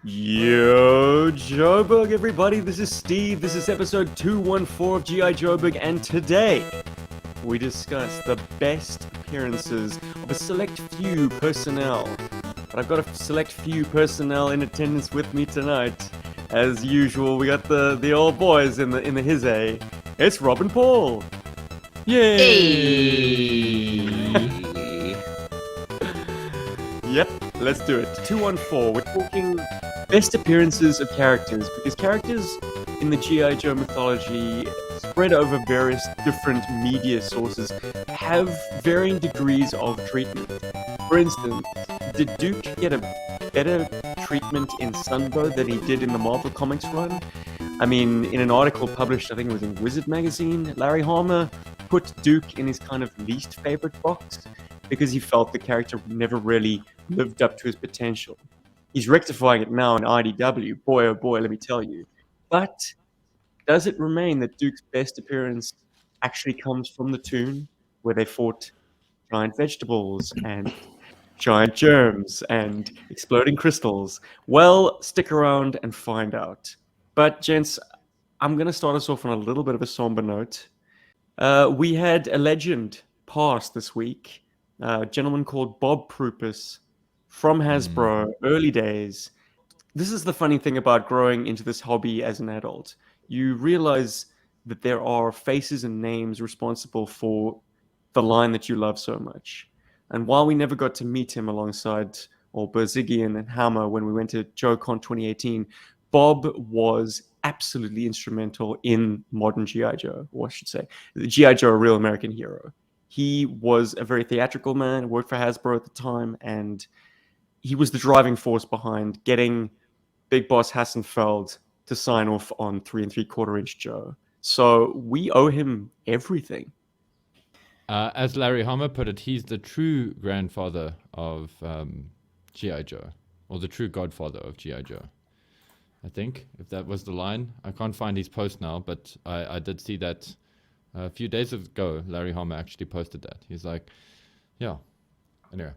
Yo, Joburg, everybody. This is Steve. This is episode 214 of GI Joburg, and today we discuss the best appearances of a select few personnel. But I've got a select few personnel in attendance with me tonight. As usual, we got the old boys in the his A. It's Rob and Paul. Yay! Yep, let's do it. 214. We're talking best appearances of characters, because characters in the GI Joe mythology, spread over various different media sources, have varying degrees of treatment. For instance, did Duke get a better treatment in Sunbow than he did in the Marvel Comics run? I mean, in an article published, I think it was in Wizard magazine, Larry Hama put Duke in his kind of least favorite box because he felt the character never really lived up to his potential. He's rectifying it now in IDW. Boy, oh boy, let me tell you. But does it remain that Duke's best appearance actually comes from the Toon, where they fought giant vegetables and giant germs and exploding crystals? Well, stick around and find out. But, gents, I'm going to start us off on a little bit of a somber note. We had a legend pass this week, a gentleman called Bob Prupus from Hasbro, early days. This is the funny thing about growing into this hobby as an adult. You realize that there are faces and names responsible for the line that you love so much. And while we never got to meet him alongside or Berzigian and Hammer when we went to JoeCon 2018, Bob was absolutely instrumental in modern G.I. Joe, or I should say, the G.I. Joe, a real American hero. He was a very theatrical man, worked for Hasbro at the time, and he was the driving force behind getting Big Boss Hassenfeld to sign off on 3 3/4 inch Joe. So we owe him everything. As Larry Hama put it, he's the true grandfather of G.I. Joe, or the true godfather of G.I. Joe. I think, if that was the line. I can't find his post now, but I did see that a few days ago. Larry Hama actually posted that. He's like, yeah. Anyway,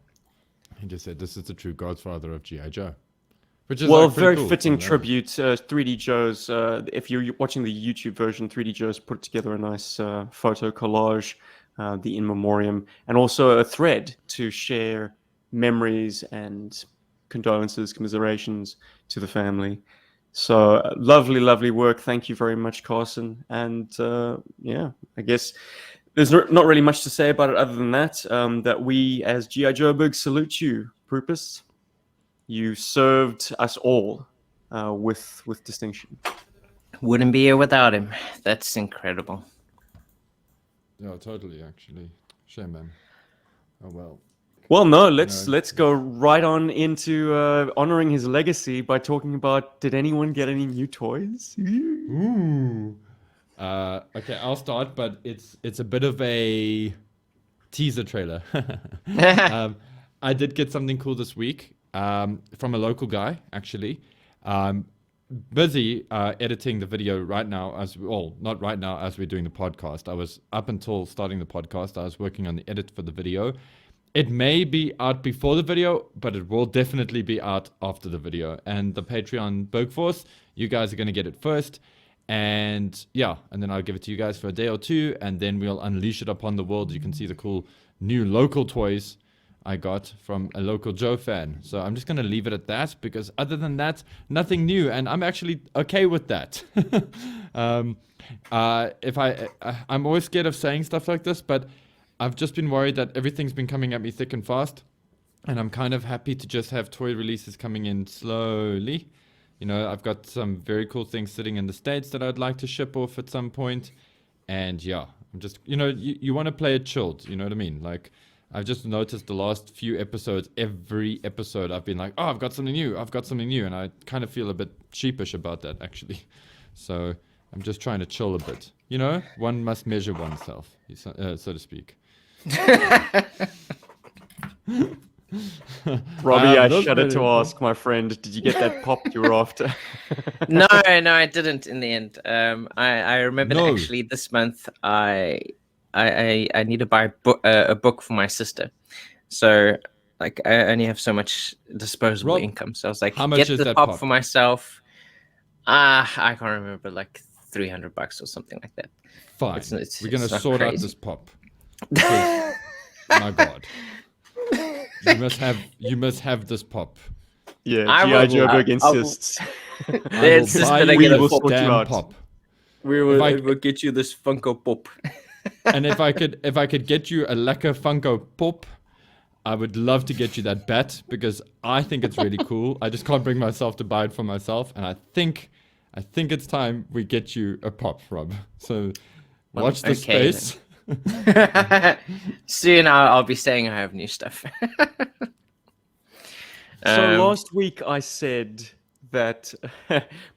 he just said, this is the true godfather of G.I. Joe. Which is well, like very cool, fitting tribute. 3D Joe's, if you're watching the YouTube version, 3D Joe's put together a nice photo collage, the in memoriam, and also a thread to share memories and condolences, commiserations to the family. So lovely, lovely work. Thank you very much, Carson. And yeah, I guess there's not really much to say about it other than that, that we as GI Joburg salute you, Prupus. You served us all with distinction. Wouldn't be here without him. That's incredible. Yeah, totally, actually. Shame, man. Oh, well. Well, no, let's go right on into honoring his legacy by talking about, did anyone get any new toys? Ooh. Okay, I'll start, but it's a bit of a teaser trailer. I did get something cool this week from a local guy, actually. Busy editing the video right now, not right now as we're doing the podcast. I was, up until starting the podcast, I was working on the edit for the video. It may be out before the video, but it will definitely be out after the video. And the Patreon Bergforce, you guys are going to get it first. And yeah, and then I'll give it to you guys for a day or two, and then we'll unleash it upon the world. You can see the cool new local toys I got from a local Joe fan. So I'm just going to leave it at that, because other than that, nothing new. And I'm actually okay with that. I'm always scared of saying stuff like this, but I've just been worried that everything's been coming at me thick and fast, and I'm kind of happy to just have toy releases coming in slowly. You know, I've got some very cool things sitting in the States that I'd like to ship off at some point. And yeah, I'm just, you want to play it chilled, you know what I mean? Like, I've just noticed the last few episodes, every episode I've been like, oh, I've got something new, and I kind of feel a bit sheepish about that, actually. So I'm just trying to chill a bit. You know, one must measure oneself, so to speak. Robbie, I shudder to ask, my friend, did you get that pop you were after? No, I didn't in the end. I remember actually this month I need to buy a book for my sister. So Like I only have so much disposable Rob, income, so I was like, how much get is the that pop pop? for myself. I can't remember, like $300 or something like that. Fine. We're going to It's not sort out crazy. this pop. Because, my God. You must have this pop. Yeah, I GI will. Joburg I will. insists. I They will insist buy that I you get a will this pop. sort you damn out. pop. We If will. I- It will get you this Funko Pop. And if I could get you a lekker Funko Pop, I would love to get you that bat because I think it's really cool. I just can't bring myself to buy it for myself, and I think it's time we get you a pop, Rob. So watch the okay, space. Soon I'll be saying I have new stuff. So last week I said that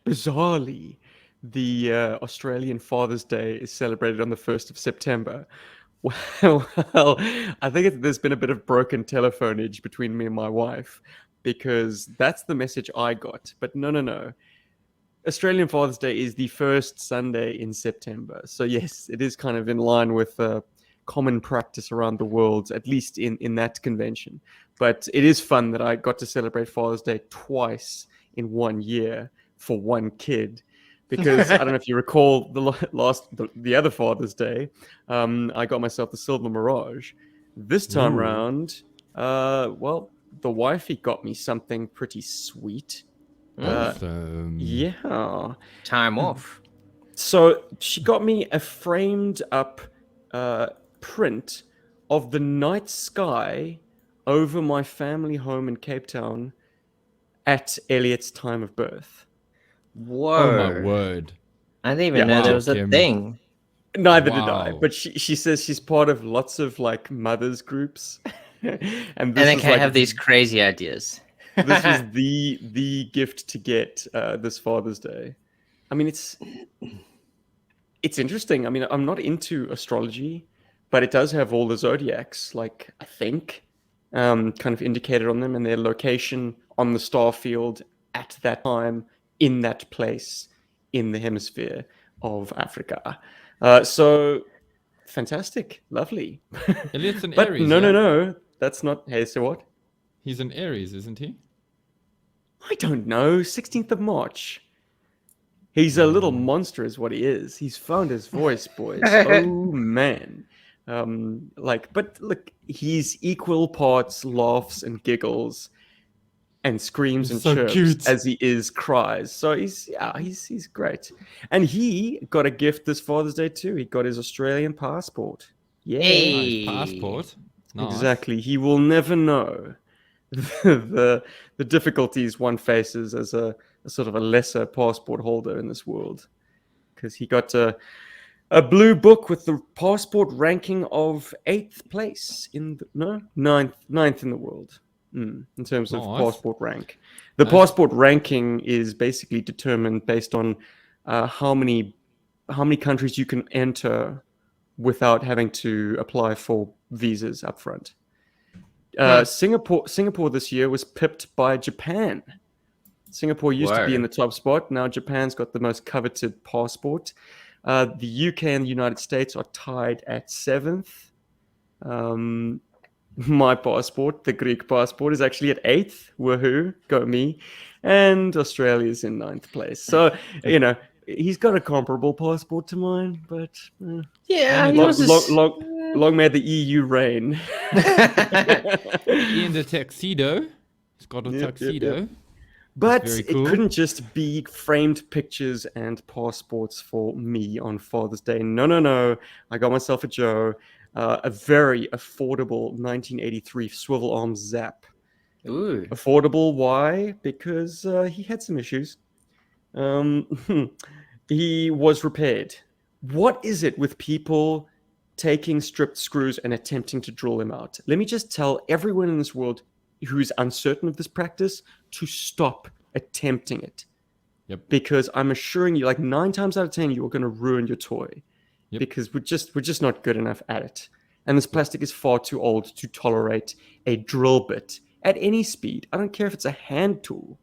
bizarrely the Australian Father's Day is celebrated on the 1st of September. Well, I think there's been a bit of broken telephonage between me and my wife because that's the message I got. But no. Australian Father's Day is the first Sunday in September. So yes, it is kind of in line with common practice around the world, at least in that convention. But it is fun that I got to celebrate Father's Day twice in 1 year for one kid. Because I don't know if you recall the other Father's Day, I got myself the Silver Mirage. This time Ooh. round, well, the wifey got me something pretty sweet. Awesome. Yeah. Time off. So she got me a framed up print of the night sky over my family home in Cape Town at Elliot's time of birth. Whoa! Oh my word. I didn't even Yeah, know there wow, was a Kim. thing. Neither did I, Wow. but she says she's part of lots of like mothers groups, and And this they was can like have these crazy ideas. this was the gift to get this Father's Day. I mean, it's interesting. I mean, I'm not into astrology, but it does have all the zodiacs, like I think, kind of indicated on them and their location on the star field at that time in that place in the hemisphere of Africa. So fantastic, lovely. Elliot's an But Aries, no, yeah? no, no, that's not. Hey, so what? He's an Aries, isn't he? I don't know. 16th of March. He's a little monster, is what he is. He's found his voice, boys. Oh man. But look, he's equal parts laughs and giggles and screams He's and so chirps cute. as he is cries. So he's great. And he got a gift this Father's Day too. He got his Australian passport. Yeah. Nice Hey. passport. Nice. Exactly. He will never know the difficulties one faces as a sort of a lesser passport holder in this world. Because he got a blue book with the passport ranking of 8th place ninth in the world in terms of Nice. passport rank. The Nice. passport ranking is basically determined based on how many countries you can enter without having to apply for visas up front. Singapore this year was pipped by Japan. Singapore used to be in Whoa. the top spot. Now Japan's got the most coveted passport. The UK and the United States are tied at 7th. My passport, the Greek passport, is actually at 8th. Woohoo, go me. And Australia's in 9th place. So, he's got a comparable passport to mine, but Yeah, And he it was long may the EU reign. In the tuxedo. He's got a Yep. tuxedo. But very it cool. couldn't just be framed pictures and passports for me on Father's Day. No. I got myself a Joe, a very affordable 1983 swivel arm Zap. Ooh. Affordable, why? Because he had some issues. He was repaired. What is it with people taking stripped screws and attempting to drill them out? Let me just tell everyone in this world who's uncertain of this practice to stop attempting it. Yep. Because I'm assuring you, like 9 times out of 10, you're going to ruin your toy. Yep. Because we're just not good enough at it. And this plastic is far too old to tolerate a drill bit at any speed. I don't care if it's a hand tool.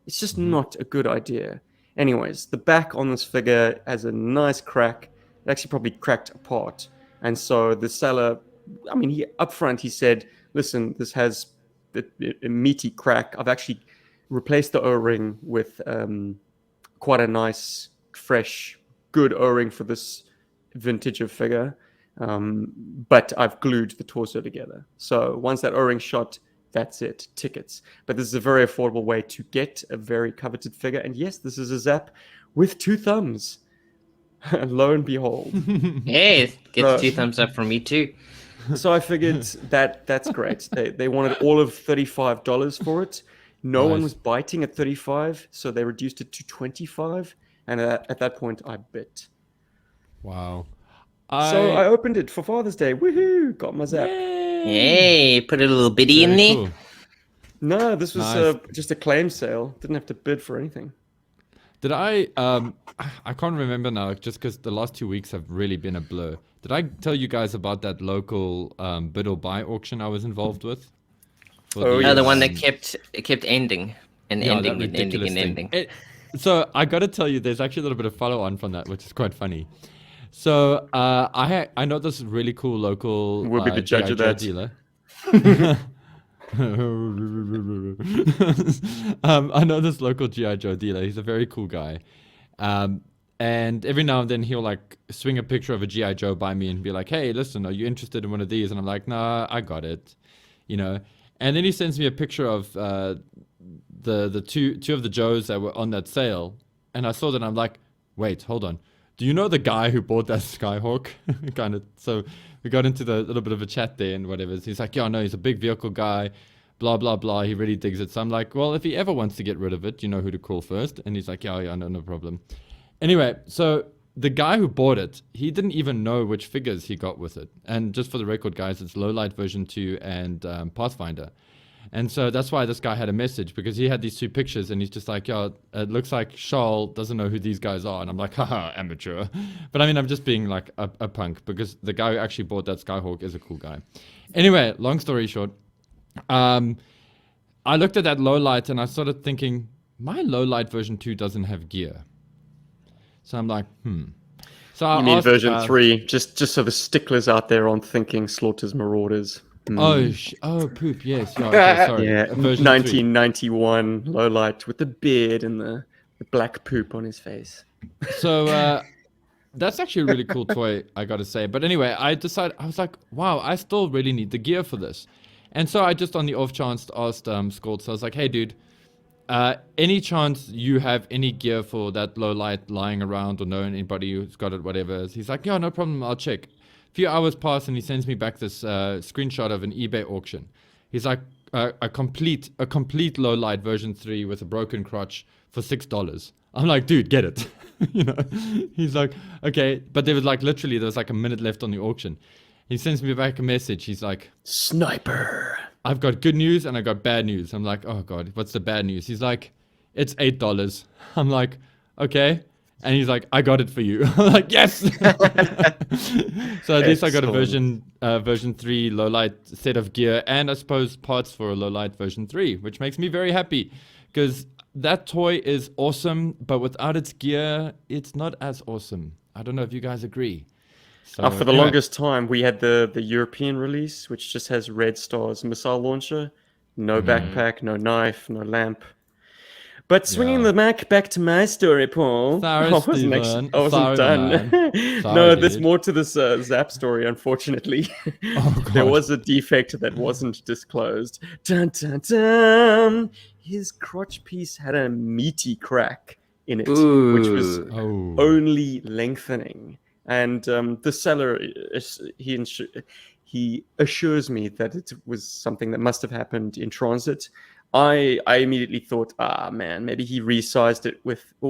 It's just not a good idea. Anyways, the back on this figure has a nice crack. It actually probably cracked apart. And so the seller, I mean, up front he said, listen, this has a meaty crack. I've actually replaced the O-ring with quite a nice, fresh, good O-ring for this vintage of figure. But I've glued the torso together. So once that O-ring shot, that's it, tickets. But this is a very affordable way to get a very coveted figure. And yes, this is a Zap with 2 thumbs. Lo and behold. Hey, gets 2 thumbs up from me too. So I figured that's great. They wanted all of $35 for it. No one was biting at 35, so they reduced it to 25. And at that point, I bit. Wow. So I opened it for Father's Day. Woohoo! Got my Zap. Hey, put a little bitty in there. Cool. No, this was Nice. just a claim sale. Didn't have to bid for anything. Did I can't remember now, just because the last 2 weeks have really been a blur. Did I tell you guys about that local bid or buy auction I was involved with? Oh, The one yes. that kept ending and Yeah, ending that and ending ridiculous and thing. ending. So I got to tell you, there's actually a little bit of follow-on from that, which is quite funny. So I know this really cool local We'll be the judge GI of Joe that. dealer. I know this local GI Joe dealer. He's a very cool guy. And every now and then he'll like swing a picture of a GI Joe by me and be like, "Hey, listen, are you interested in one of these?" And I'm like, "Nah, I got it," you know. And then he sends me a picture of the two of the Joes that were on that sale, and I saw that. And I'm like, "Wait, hold on. Do you know the guy who bought that Skyhawk?" Kind of. So we got into the little bit of a chat there and whatever. He's like, "Yeah, no, he's a big vehicle guy." Blah blah blah. He really digs it. So I'm like, "Well, if he ever wants to get rid of it, you know who to call first." And he's like, "Yeah, no problem." Anyway, so the guy who bought it, he didn't even know which figures he got with it. And just for the record, guys, it's Lowlight version 2 and Pathfinder. And so that's why this guy had a message, because he had these 2 pictures and he's just like, "Yeah, it looks like Charles doesn't know who these guys are." And I'm like, "Haha, amateur." But I mean, I'm just being like a punk, because the guy who actually bought that Skyhawk is a cool guy. Anyway, long story short, I looked at that Lowlight and I started thinking, my Lowlight version 2 doesn't have gear. So I'm like, So I You mean asked, version 3? Just so the sticklers out there aren't thinking Slaughter's Marauders. poop, yes. Yeah, okay, sorry. Yeah, Version 1991 Lowlight with the beard and the black poop on his face. 3. So that's actually a really cool toy, I got to say. But anyway, I was like, wow, I still really need the gear for this. And so I just on the off chance asked Scald. So I was like, "Hey, dude, any chance you have any gear for that low light lying around, or know anybody who's got it, whatever?" He's like, "Yeah, no problem, I'll check." A few hours pass and he sends me back this screenshot of an eBay auction. He's like, a complete low light version 3 with a broken crotch for $6. I'm like, "Dude, get it." You know. He's like, "Okay," but there was like a minute left on the auction. He sends me back a message. He's like, Sniper. "I've got good news and I got bad news." I'm like, "Oh God, what's the bad news?" He's like, "It's $8. I'm like, "Okay." And he's like, "I got it for you." I'm like, "Yes." So at least I got a version 3 low light set of gear, and I suppose parts for a low light version 3, which makes me very happy, because that toy is awesome, but without its gear, it's not as awesome. I don't know if you guys agree. So, For the anyway. longest time, we had the European release, which just has Red Star's missile launcher, no backpack, no knife, no lamp. But swinging Yeah. the Mac back to my story, Paul. Sorry, I wasn't Stephen. I wasn't Sorry, done. man. No, Sorry, there's dude. more to this Zap story, unfortunately. Oh, There God. was a defect that wasn't disclosed. Dun, dun, dun. His crotch piece had a meaty crack in it, which was Ooh. only lengthening. And the seller, he assures me that it was something that must have happened in transit. I immediately thought, man, maybe he resized it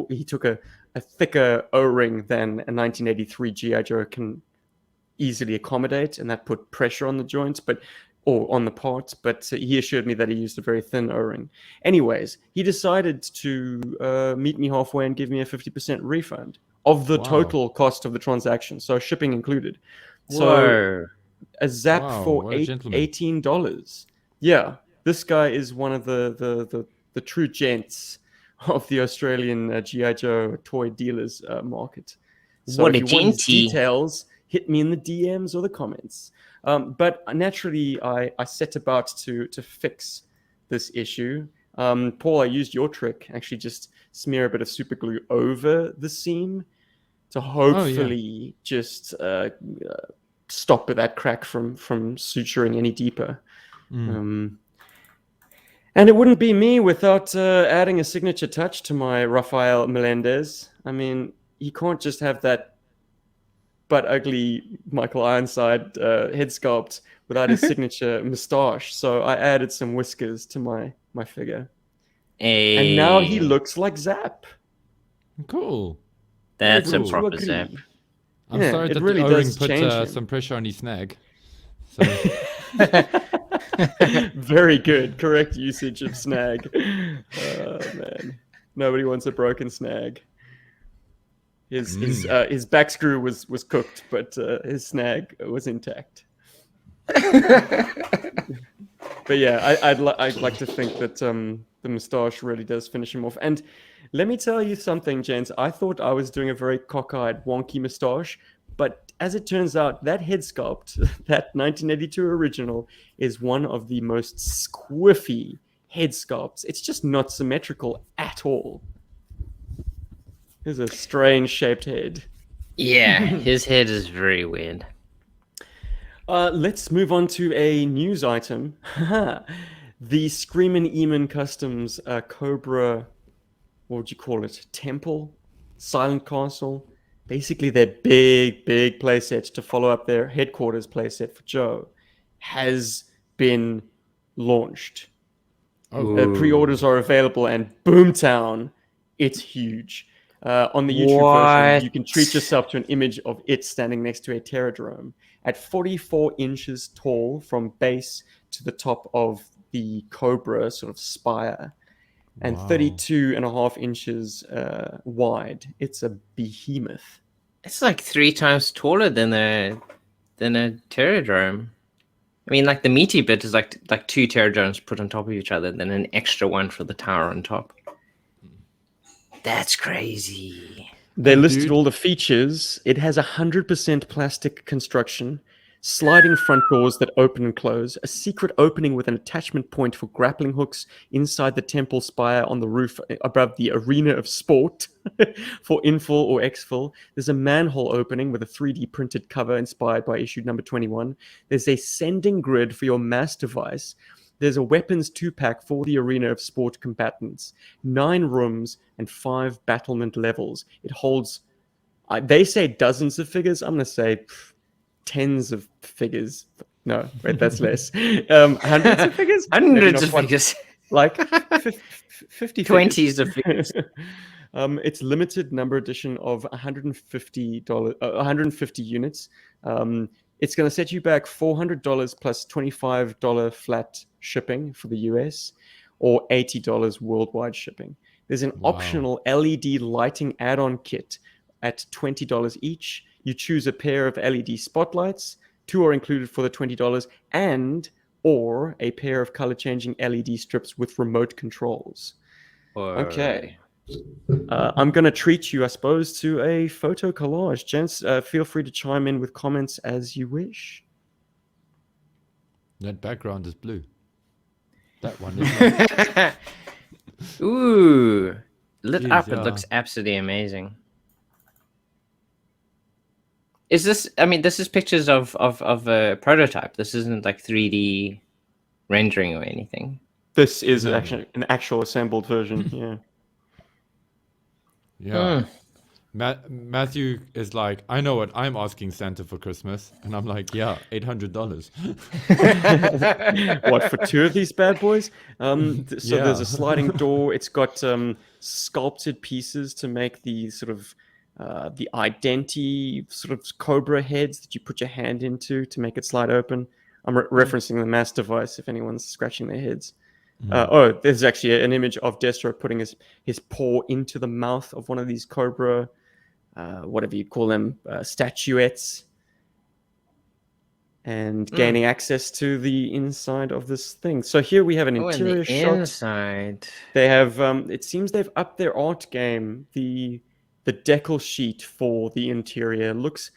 he took a thicker O-ring than a 1983 GI Joe can easily accommodate, and that put pressure on the joints, or on the parts. But he assured me that he used a very thin O-ring. Anyways, he decided to meet me halfway and give me a 50% refund of the total cost of the transaction, so shipping included. So Whoa. a Zap Wow, for what a gentleman. $18. Yeah, this guy is one of the true gents of the Australian GI Joe toy dealers market. So What if a you want his genty. details, hit me in the DMs or the comments. But naturally, I set about to fix this issue. Paul, I used your trick. Actually, just smear a bit of super glue over the seam to hopefully just stop that crack from suturing any deeper. And it wouldn't be me without adding a signature touch to my Rafael Melendez. I mean, he can't just have that butt ugly Michael Ironside head sculpt without his signature moustache. So I added some whiskers to my figure. And now he looks like Zap. Cool. That's a Would you proper agree? Zap. I'm Yeah, sorry it that really the O-ring does put change him. some pressure on his snag. So, Very good. Correct usage of snag. Oh, man. Nobody wants a broken snag. His back screw was cooked, but his snag was intact. But yeah, I'd like to think that the moustache really does finish him off. And let me tell you something, gents. I thought I was doing a very cockeyed, wonky moustache, but as it turns out, that head sculpt, that 1982 original, is one of the most squiffy head sculpts. It's just not symmetrical at all. There's a strange shaped head. Yeah, his head is very weird. Let's move on to a news item. The Screamin' Eamon Customs Cobra, what would you call it? Temple? Silent Castle? Basically their big playset to follow up their headquarters playset for Joe has been launched. Pre-orders are available, and Boomtown, it's huge. On the YouTube version, you can treat yourself to an image of it standing next to a Terradrome at 44 inches tall from base to the top of the Cobra sort of spire, and 32 and a half inches wide. It's a behemoth. It's like 3 times taller than a Terradrome. I mean, like the meaty bit is like 2 Terradromes put on top of each other, then an extra one for the tower on top. That's crazy. They listed all the features. It has 100% plastic construction, sliding front doors that open and close, a secret opening with an attachment point for grappling hooks inside the temple spire on the roof above the arena of sport for infill or exfil. There's a manhole opening with a 3D printed cover inspired by issue number 21. There's a sending grid for your mass device. There's a weapons 2-pack for the arena of sport combatants, 9 rooms, and 5 battlement levels. It holds, they say dozens of figures. I'm going to say tens of figures. No, wait, that's less. Hundreds of figures? Hundreds of figures. Like 50 20s of figures. It's limited number edition of $150 units. It's going to set you back $400 plus $25 flat shipping for the US, or $80 worldwide shipping. There's an optional LED lighting add-on kit at $20 each. You choose a pair of LED spotlights. 2 are included for the $20, and or a pair of color-changing LED strips with remote controls. Okay. I'm going to treat you, I suppose, to a photo collage. Gents, feel free to chime in with comments as you wish. That background is blue. That one is not. Ooh. Lit Jeez, up. yeah. It looks absolutely amazing. Is this, I mean, this is pictures of a prototype. This isn't like 3D rendering or anything. This is actually an actual assembled version, yeah. Yeah. Matthew is like, I know what I'm asking Santa for Christmas. And I'm like, yeah, $800. What, for 2 of these bad boys? There's a sliding door. It's got sculpted pieces to make the sort of the identi sort of Cobra heads that you put your hand into to make it slide open. I'm referencing the mass device if anyone's scratching their heads. There's actually an image of Destro putting his paw into the mouth of one of these Cobra, whatever you call them, statuettes, and gaining access to the inside of this thing. So here we have an interior shot. Inside. They have, it seems they've upped their art game. The decal sheet for the interior looks,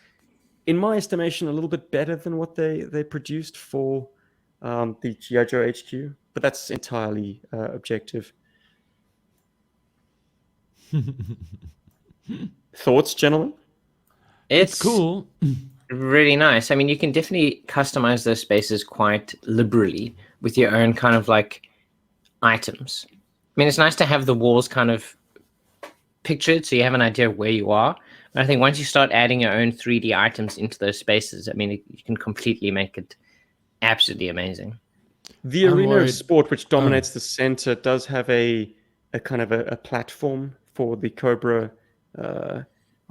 in my estimation, a little bit better than what they produced for the GI Joe HQ. but that's entirely objective. Thoughts, gentlemen? It's cool. Really nice. I mean, you can definitely customize those spaces quite liberally with your own kind of like items. I mean, it's nice to have the walls kind of pictured so you have an idea of where you are. But I think once you start adding your own 3D items into those spaces, I mean, you can completely make it absolutely amazing. The I'm arena worried- of sport, which dominates the center, does have a kind of a platform for the Cobra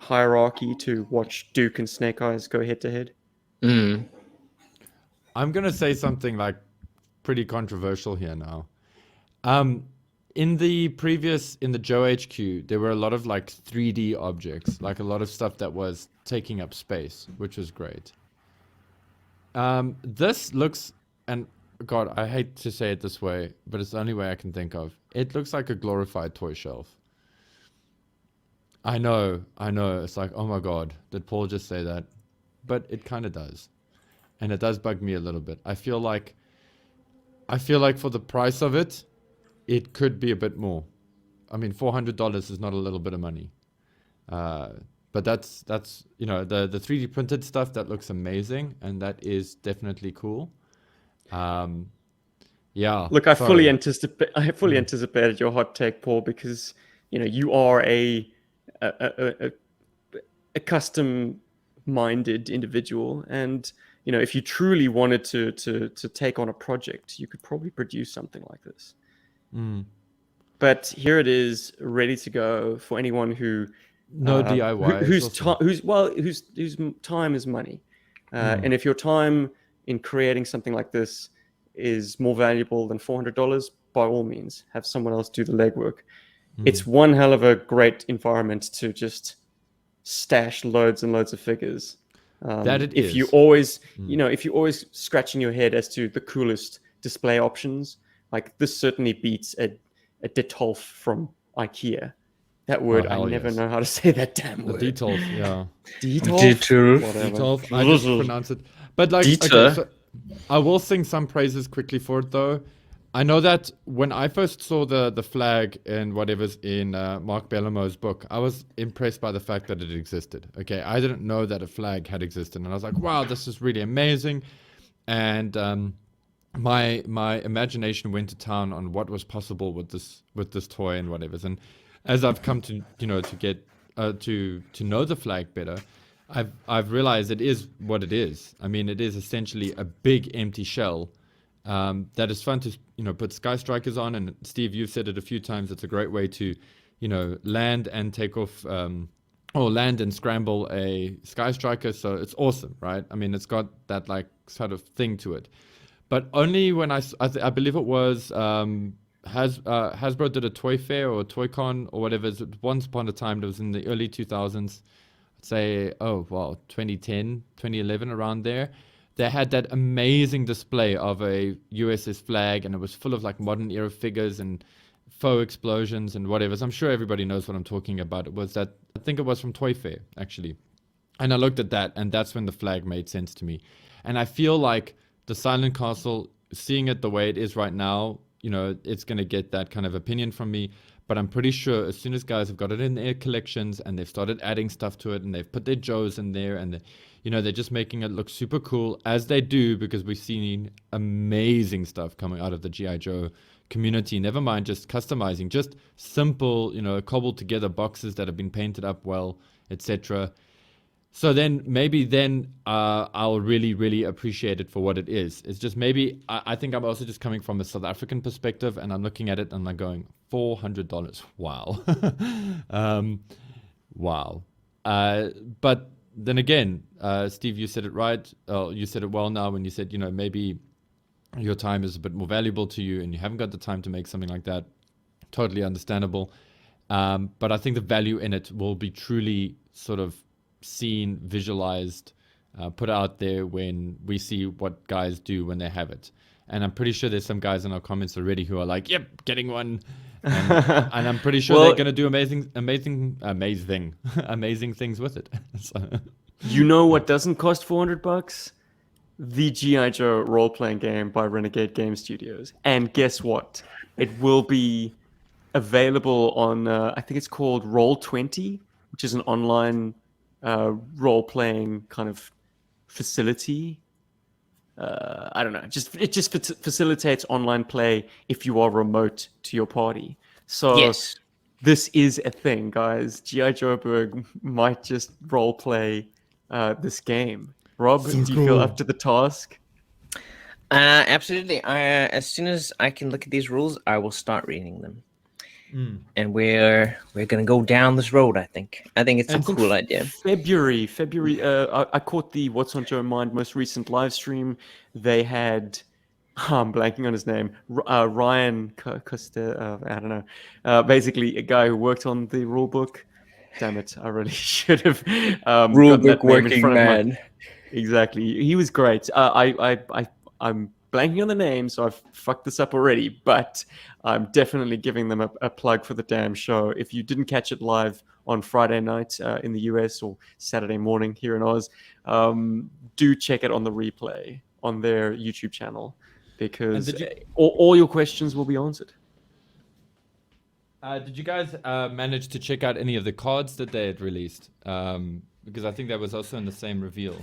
hierarchy to watch Duke and Snake Eyes go head to head. Mm. I'm gonna say something like pretty controversial here now. In the Joe HQ, there were a lot of like 3D objects, like a lot of stuff that was taking up space, which was great. This looks, and God, I hate to say it this way, but it's the only way I can think of. It looks like a glorified toy shelf. I know. It's like, oh my God, did Paul just say that? But it kind of does. And it does bug me a little bit. I feel like for the price of it, it could be a bit more. I mean, $400 is not a little bit of money. But that's the 3D printed stuff that looks amazing, and that is definitely cool. Yeah. Look, I fully sorry. anticipated your hot take, Paul, because you are a custom-minded individual, and if you truly wanted to take on a project, you could probably produce something like this. But here it is, ready to go for anyone who No DIY. whose time is money, and if your time in creating something like this is more valuable than $400, by all means, have someone else do the legwork. It's one hell of a great environment to just stash loads and loads of figures. That it if is. you always, if you're always scratching your head as to the coolest display options, like this certainly beats a Detolf from IKEA. That word, I never know how to say that damn word. The Detolf, yeah. Detolf? Whatever. Detolf, I just pronounce it. But like, okay, so I will sing some praises quickly for it though. I know that when I first saw the flag and whatever's in Mark Bellamo's book, I was impressed by the fact that it existed. Okay, I didn't know that a flag had existed, and I was like, wow, this is really amazing. And my imagination went to town on what was possible with this toy and whatever. And as I've come to to get to know the flag better, I've realized it is what it is. I mean, it is essentially a big empty shell. That is fun to put Sky Strikers on, and Steve, you've said it a few times. It's a great way to land and take off or land and scramble a Sky Striker. So it's awesome, right? I mean, it's got that like sort of thing to it. But only when I believe it was Hasbro did a toy fair or a toy con or whatever. Once upon a time, it was in the early 2000s. I'd say 2010, 2011, around there. They had that amazing display of a USS flag, and it was full of like modern era figures and faux explosions and whatever. So I'm sure everybody knows what I'm talking about. I think it was from Toy Fair, actually. And I looked at that, and that's when the flag made sense to me. And I feel like the Silent Castle, seeing it the way it is right now, it's going to get that kind of opinion from me. But I'm pretty sure as soon as guys have got it in their collections and they've started adding stuff to it and they've put their Joes in there and they're just making it look super cool, as they do, because we've seen amazing stuff coming out of the GI Joe community. Never mind just customizing, just simple, cobbled together boxes that have been painted up well, etc. So then maybe I'll really, really appreciate it for what it is. It's just maybe I think I'm also just coming from a South African perspective, and I'm looking at it and I'm going, $400. Wow. Wow. But then again, Steve, you said it right. You said it well now when you said, maybe your time is a bit more valuable to you and you haven't got the time to make something like that. Totally understandable. But I think the value in it will be truly sort of seen, visualized, put out there when we see what guys do when they have it. And I'm pretty sure there's some guys in our comments already who are like, yep, getting one. And I'm pretty sure they're going to do amazing things with it. So. You know what doesn't cost $400? the GI Joe role-playing game by Renegade Game Studios. And guess what? It will be available on, I think it's called Roll20, which is an online role-playing kind of facility. I don't know. It just facilitates online play if you are remote to your party. So Yes. this is a thing, guys. GI Joburg might just role play this game. Rob, So do you feel cool. up to the task? Absolutely. As soon as I can look at these rules, I will start reading them. And we're gonna go down this road. I think it's a I think cool idea. February. I caught the What's on Joe Mind most recent live stream. They had, I'm blanking on his name, Ryan Costa. I don't know. Basically, a guy who worked on the rule book. Damn it! I really should have gotten that name in front of my. Exactly. He was great. I'm blanking on the name, so I've fucked this up already, but I'm definitely giving them a plug for the damn show. If you didn't catch it live on Friday night in the US or Saturday morning here in Oz, do check it on the replay on their YouTube channel because all your questions will be answered. Did you guys manage to check out any of the cards that they had released? Because I think that was also in the same reveal.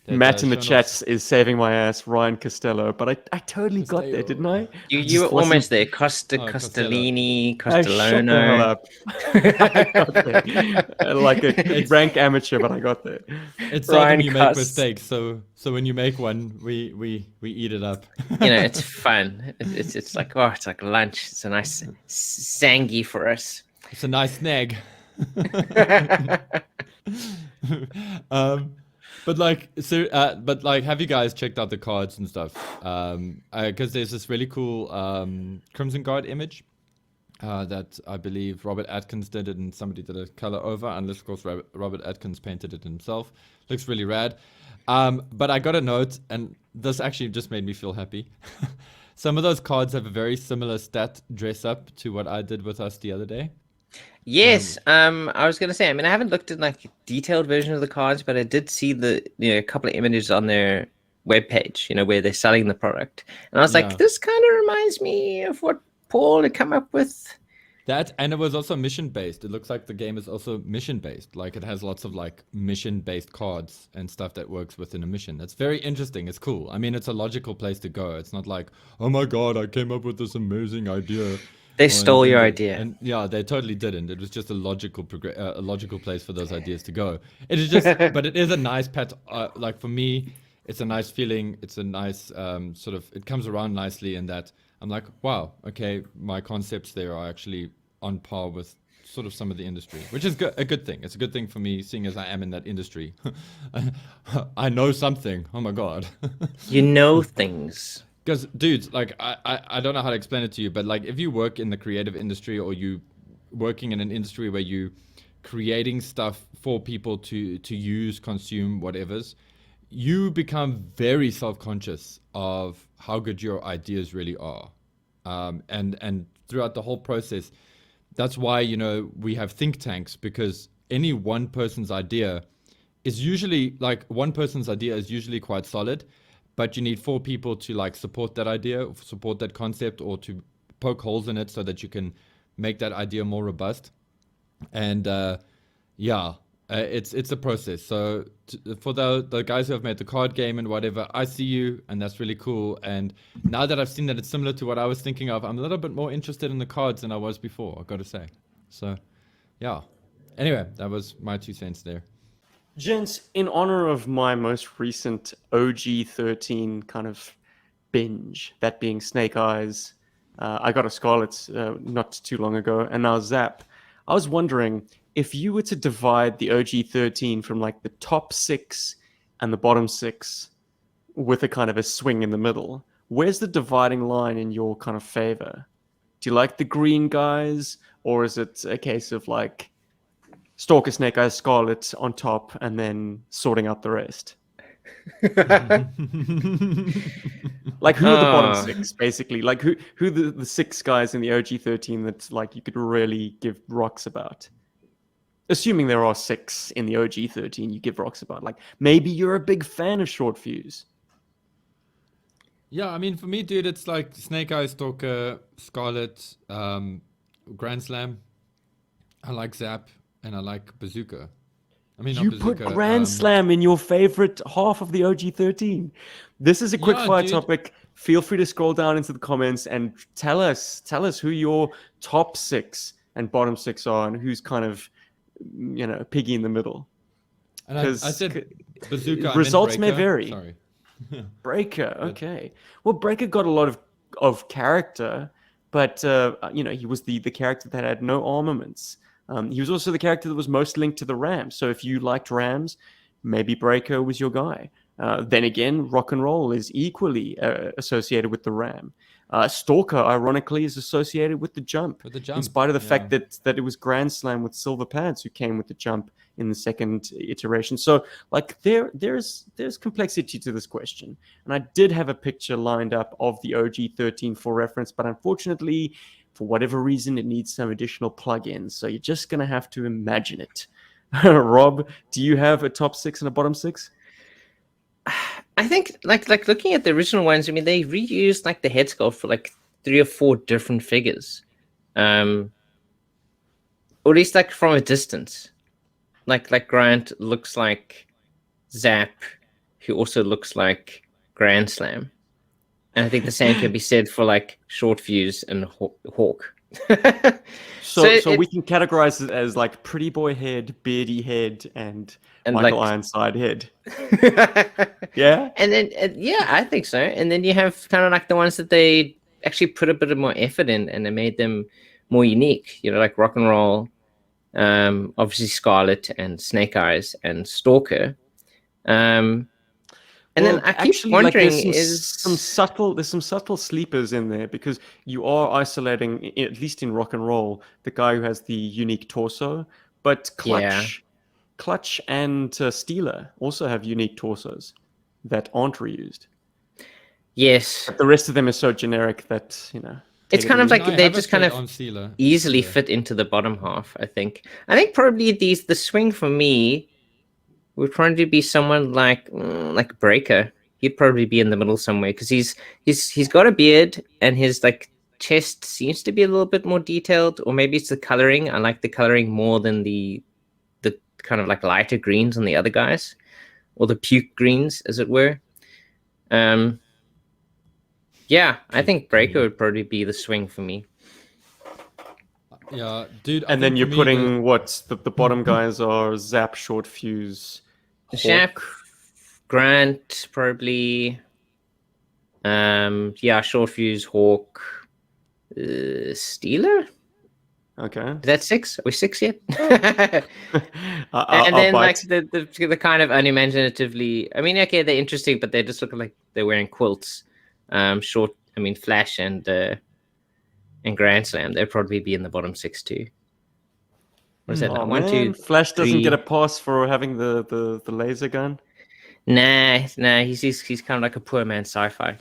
Matt in the chat is saving my ass, Ryan Costello, but I totally got there, didn't I? You were almost there. Castellini, Shut the hell Castellano. up. I got there. Like a rank amateur, but I got there. It's seldom Ryan you make Cuss. mistakes, so when you make one, we eat it up. It's fun. It's like it's like lunch. It's a nice sangy for us. It's a nice snag. But have you guys checked out the cards and stuff? Because there's this really cool Crimson Guard image that I believe Robert Atkins did it, and somebody did a color over, unless of course Robert Atkins painted it himself. Looks really rad. But I got a note, and this actually just made me feel happy. Some of those cards have a very similar stat dress up to what I did with us the other day. Yes, I was gonna say. I mean, I haven't looked at like detailed version of the cards, but I did see a couple of images on their webpage. Where they're selling the product, and I was like, this kind of reminds me of what Paul had come up with. That, and it was also mission based. It looks like the game is also mission based. Like it has lots of like mission based cards and stuff that works within a mission. It's very interesting. It's cool. I mean, it's a logical place to go. It's not like, oh my god, I came up with this amazing idea. They stole your idea. And yeah, they totally didn't. It was just a logical place for those ideas to go. It is just, but it is a nice pet. Like for me, it's a nice feeling. It's a nice sort of. It comes around nicely in that I'm like, wow, okay, my concepts there are actually on par with sort of some of the industry, which is a good thing. It's a good thing for me, seeing as I am in that industry. I know something. Oh my god. You know things. Because, dudes, like, I don't know how to explain it to you, but, like, if you work in the creative industry or you working in an industry where you creating stuff for people to use, consume, whatever's, you become very self-conscious of how good your ideas really are. And throughout the whole process, that's why, we have think tanks, because any one person's idea is usually, quite solid. But you need 4 people to like support that idea, support that concept, or to poke holes in it so that you can make that idea more robust. And it's a process. So for the guys who have made the card game and whatever, I see you, and that's really cool. And now that I've seen that it's similar to what I was thinking of, I'm a little bit more interested in the cards than I was before, I've got to say. So, yeah. Anyway, that was my 2 cents there. Gents, in honor of my most recent OG13 kind of binge, that being Snake Eyes, I got a Scarlet not too long ago, and now Zap. I was wondering, if you were to divide the OG13 from like the top 6 and the bottom 6 with a kind of a swing in the middle, where's the dividing line in your kind of favor? Do you like the green guys, or is it a case of like Stalker, Snake Eyes, Scarlet on top, and then sorting out the rest? Like, who are the bottom 6, basically? Like, who the 6 guys in the OG13 that's like you could really give rocks about? Assuming there are 6 in the OG13 you give rocks about. Like, maybe you're a big fan of Short Fuse. Yeah, I mean, for me, dude, it's like Snake Eyes, Stalker, Scarlet, Grand Slam. I like Zap, and I like Bazooka. I mean, not You put Bazooka. Grand Slam in your favorite half of the OG 13. This is a quick Yeah, fire dude. topic. Feel free to scroll down into the comments and tell us who your top 6 and bottom 6 are, and who's kind of, piggy in the middle. And I Because said Bazooka, I meant results may Breaker. vary. Sorry. Breaker, okay. Well, Breaker got a lot of character, but he was the character that had no armaments. He was also the character that was most linked to the Rams. So if you liked Rams, maybe Breaker was your guy. Then again, Rock and Roll is equally associated with the Ram. Stalker, ironically, is associated with the Jump. With the Jump, In spite of the yeah. fact that it was Grand Slam with Silver Pants who came with the Jump in the second iteration. So like there's complexity to this question. And I did have a picture lined up of the OG 13 for reference, but unfortunately, for whatever reason, it needs some additional plugins. So you're just going to have to imagine it. Rob, do you have a top 6 and a bottom 6? I think like looking at the original ones, I mean, they reused like the head sculpt for like 3 or 4 different figures, or at least like from a distance. Like Grant looks like Zap, who also looks like Grand Slam, and I think the same can be said for like Short Fuse and Hawk. So it- we can categorize it as like pretty boy head, beardy head, and Michael like Ironside head. Yeah? And then yeah, I think so. And then you have kind of like the ones that they actually put a bit of more effort in, and they made them more unique. You know, like Rock and Roll, obviously Scarlet and Snake Eyes and Stalker. And then I keep wondering, there's some subtle sleepers in there, because you are isolating, at least in Rock and Roll, the guy who has the unique torso, but Clutch and Steeler also have unique torsos that aren't reused. Yes, But the rest of them are so generic that it's kind of like I they have a just kind set of on Sealer. easily Sealer. fit into the bottom half. I think probably the swing for me would probably be someone like Breaker. He'd probably be in the middle somewhere, because he's got a beard, and his like chest seems to be a little bit more detailed, or maybe it's the coloring. I like the coloring more than the kind of like lighter greens on the other guys, or the puke greens, as it were. Yeah, I think Breaker would probably be the swing for me. Yeah, dude. And then you're putting the bottom guys are Zap, Short Fuse, Zap, Hawk. Grant, probably. Yeah, Short Fuse, Hawk, Steeler. Okay. Is that 6? Are we 6 yet? I'll And then bite. like the kind of unimaginatively. I mean, okay, they're interesting, but they just look like they're wearing quilts. Flash and Grand Slam, they'd probably be in the bottom 6 too. What is that? Oh, 1, 2, man, Flash doesn't 3. get a pass for having the laser gun. Nah. He's kind of like a poor man sci-fi.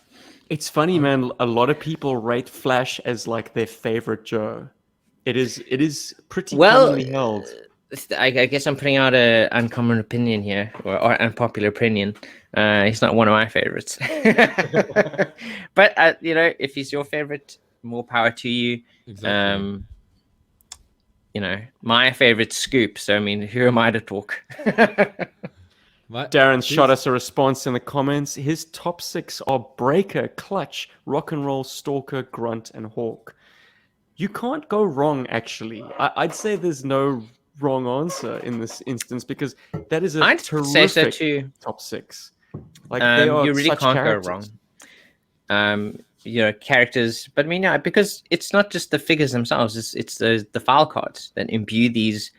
It's funny, man. A lot of people rate Flash as like their favorite Joe. It is pretty commonly held. I guess I'm putting out an uncommon opinion here, or unpopular opinion. He's not one of my favorites. But if he's your favorite, more power to you. Exactly. My favorite Scoop. So I mean, who am I to talk? Darren shot us a response in the comments. His top 6 are Breaker, Clutch, Rock and Roll, Stalker, Grunt, and Hawk. You can't go wrong, actually. I'd say there's no wrong answer in this instance, because that is a I'd terrific say so too. top 6. Like they are you really such can't characters. go wrong. Characters, but I mean, because it's not just the figures themselves; it's the file cards that imbue these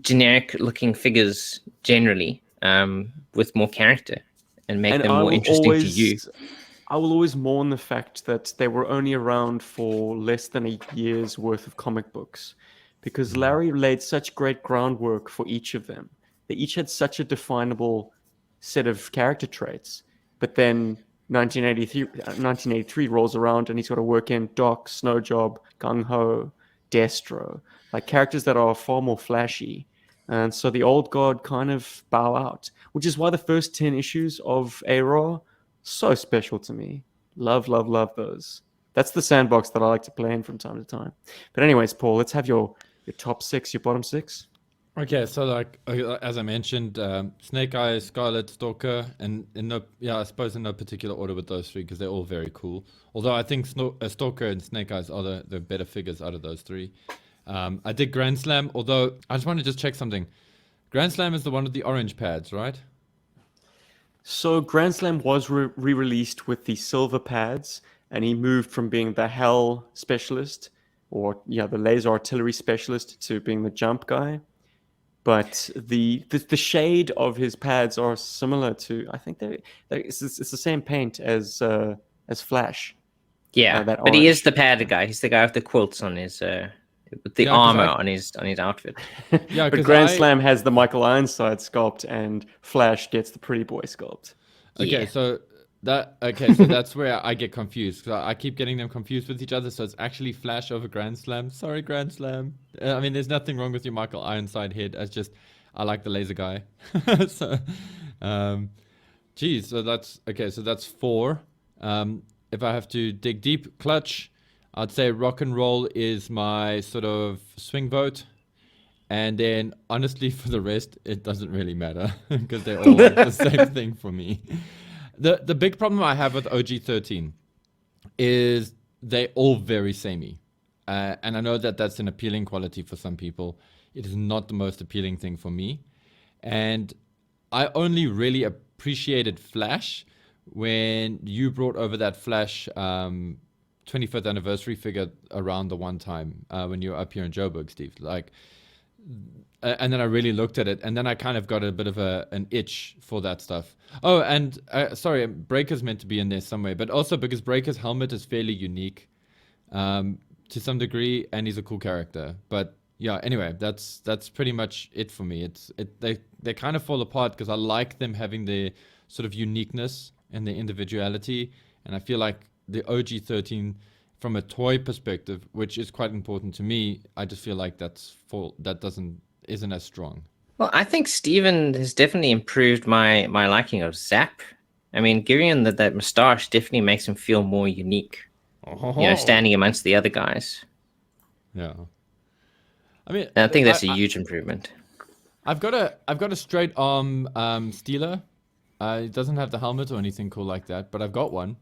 generic-looking figures generally with more character and make them more interesting to you. I will always mourn the fact that they were only around for less than a year's worth of comic books, because Larry laid such great groundwork for each of them. They each had such a definable set of character traits. But then 1983 rolls around, and he's got to work in Doc, Snowjob, Gung Ho, Destro, like characters that are far more flashy. And so the old guard kind of bow out, which is why the first 10 issues of ARAW So special to me. Love, love, love those. That's the sandbox that I like to play in from time to time. But anyways, Paul, let's have your top 6, your bottom 6. Okay, so like as I mentioned, Snake Eyes, Scarlet, Stalker, and in no, yeah, I suppose in no particular order with those three because they're all very cool. Although I think Stalker and Snake Eyes are the better figures out of those three. I did Grand Slam, although I just want to just check something. Grand Slam is the one with the orange pads, right? So Grand Slam was re-released with the silver pads, and he moved from being the Hell specialist, or yeah, the laser artillery specialist, to being the jump guy. But the shade of his pads are similar to, I think it's the same paint as Flash. Yeah, that but he is orange. the padded guy. He's the guy with the quilts on his with the Yeah, 'cause armor I- on his outfit. Yeah, But 'cause Grand I- Slam has the Michael Ironside sculpt, and Flash gets the Pretty Boy sculpt. Okay, Yeah. so that's where I get confused because I keep getting them confused with each other. So it's actually Flash over Grand Slam. Sorry, Grand Slam. I mean, there's nothing wrong with your Michael Ironside head. It's just I like the laser guy. So, geez, so that's okay. So that's 4. If I have to dig deep, Clutch, I'd say Rock and Roll is my sort of swing vote. And then, honestly, for the rest, it doesn't really matter because they're all like the same thing for me. The big problem I have with OG13 is they're all very samey. And I know that that's an appealing quality for some people. It is not the most appealing thing for me. And I only really appreciated Flash when you brought over that Flash 25th anniversary figure around the one time when you were up here in Joburg, Steve. Like, and then I really looked at it, and then I kind of got a bit of an itch for that stuff. Oh, and sorry, Breaker's meant to be in there somewhere, but also because Breaker's helmet is fairly unique to some degree, and he's a cool character. But yeah, anyway, that's pretty much it for me. They kind of fall apart because I like them having their sort of uniqueness and their individuality, and I feel like the OG13 from a toy perspective, which is quite important to me, I just feel like isn't as strong. Well, I think Steven has definitely improved my liking of Zap. I mean, giving him that moustache definitely makes him feel more unique. Standing amongst the other guys. Yeah. I mean, And I think that's a huge improvement. I've got a straight arm Steeler. It doesn't have the helmet or anything cool like that, but I've got one.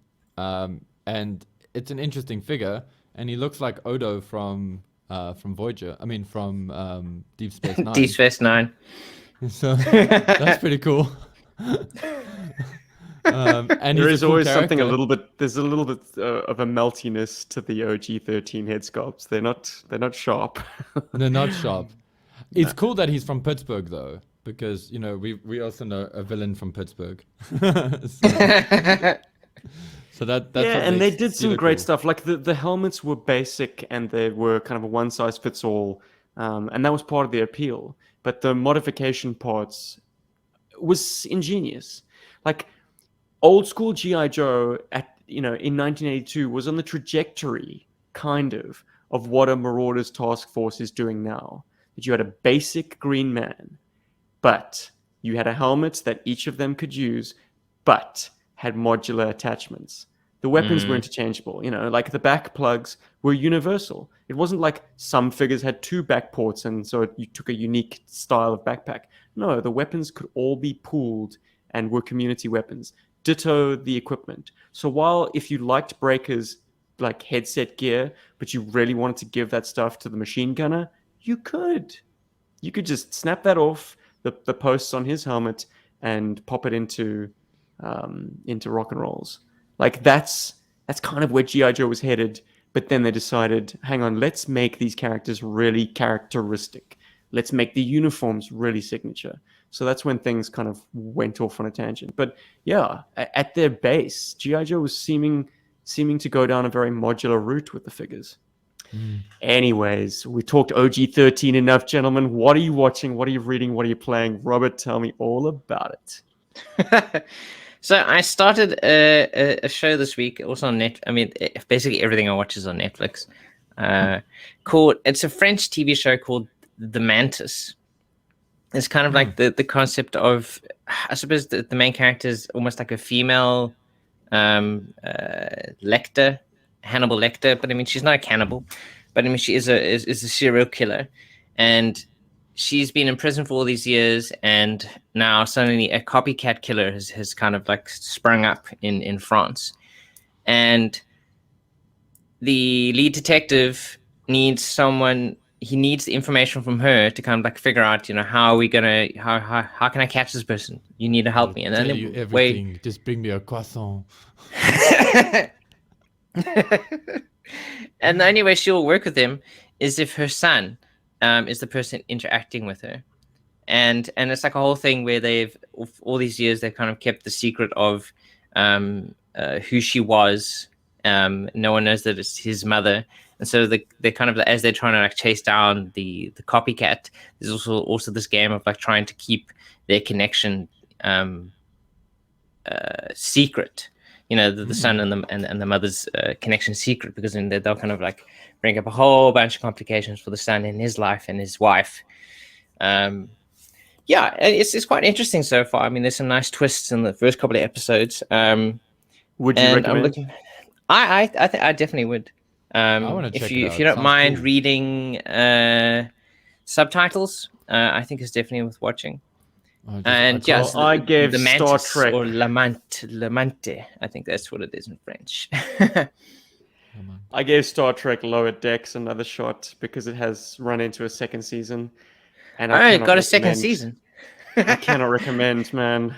And it's an interesting figure, and he looks like Odo from Voyager. I mean, from Deep Space Nine. Deep Space Nine. So that's pretty cool. And There he's is a cool always something character. there's a little bit of a meltiness to the OG13 head sculpts. They're not sharp. They're not sharp. It's cool that he's from Pittsburgh, though, because we also know a villain from Pittsburgh. So that's yeah, what and they makes did some Steeler great cool. stuff. Like the helmets were basic and they were kind of a one size fits all, and that was part of the appeal. But the modification parts was ingenious. Like old school GI Joe in 1982 was on the trajectory kind of what a Marauders Task Force is doing now. That you had a basic green man, but you had a helmet that each of them could use, but had modular attachments. The weapons were interchangeable, like the back plugs were universal. It wasn't like some figures had 2 back ports and so you took a unique style of backpack. No, the weapons could all be pooled and were community weapons. Ditto the equipment. So while if you liked Breaker's like headset gear, but you really wanted to give that stuff to the machine gunner, you could just snap that off the posts on his helmet and pop it into Rock and Rolls. Like that's kind of where GI Joe was headed, but then they decided, hang on, let's make these characters really characteristic. Let's make the uniforms really signature. So that's when things kind of went off on a tangent. But yeah, at their base, GI Joe was seeming to go down a very modular route with the figures. Anyways, we talked OG13 enough, gentlemen. What are you watching? What are you reading? What are you playing? Robert, tell me all about it. So I started a show this week, also on Net. I mean, basically everything I watch is on Netflix. It's a French TV show called The Mantis. It's kind of like the concept of, I suppose the main character is almost like a female Lecter, Hannibal Lecter. But I mean, she's not a cannibal, but I mean, she is a serial killer, and she's been in prison for all these years, and now suddenly a copycat killer has kind of like sprung up in France, and the lead detective needs someone. He needs the information from her to kind of like figure out, how are we gonna, how can I catch this person? You need to help me. And then tell you everything. Just bring me a croissant. And the only way she'll work with him is if her son is the person interacting with her. And it's like a whole thing where they've, all these years, they've kind of kept the secret of who she was. No one knows that it's his mother. And so they kind of, as they're trying to like chase down the copycat, there's also this game of like trying to keep their connection secret. The son and the mother's connection secret, because then they'll kind of like bring up a whole bunch of complications for the son in his life and his wife. Yeah, it's quite interesting so far. I mean, there's some nice twists in the first couple of episodes. Would you recommend? I think I definitely would. I want to check it out. If you don't Sounds mind cool. reading subtitles, I think it's definitely worth watching. I gave the Star Mantis, Trek or Lamante. I think that's what it is in French. I gave Star Trek Lower Decks another shot because it has run into a second season, and I got a second season. I cannot recommend, man.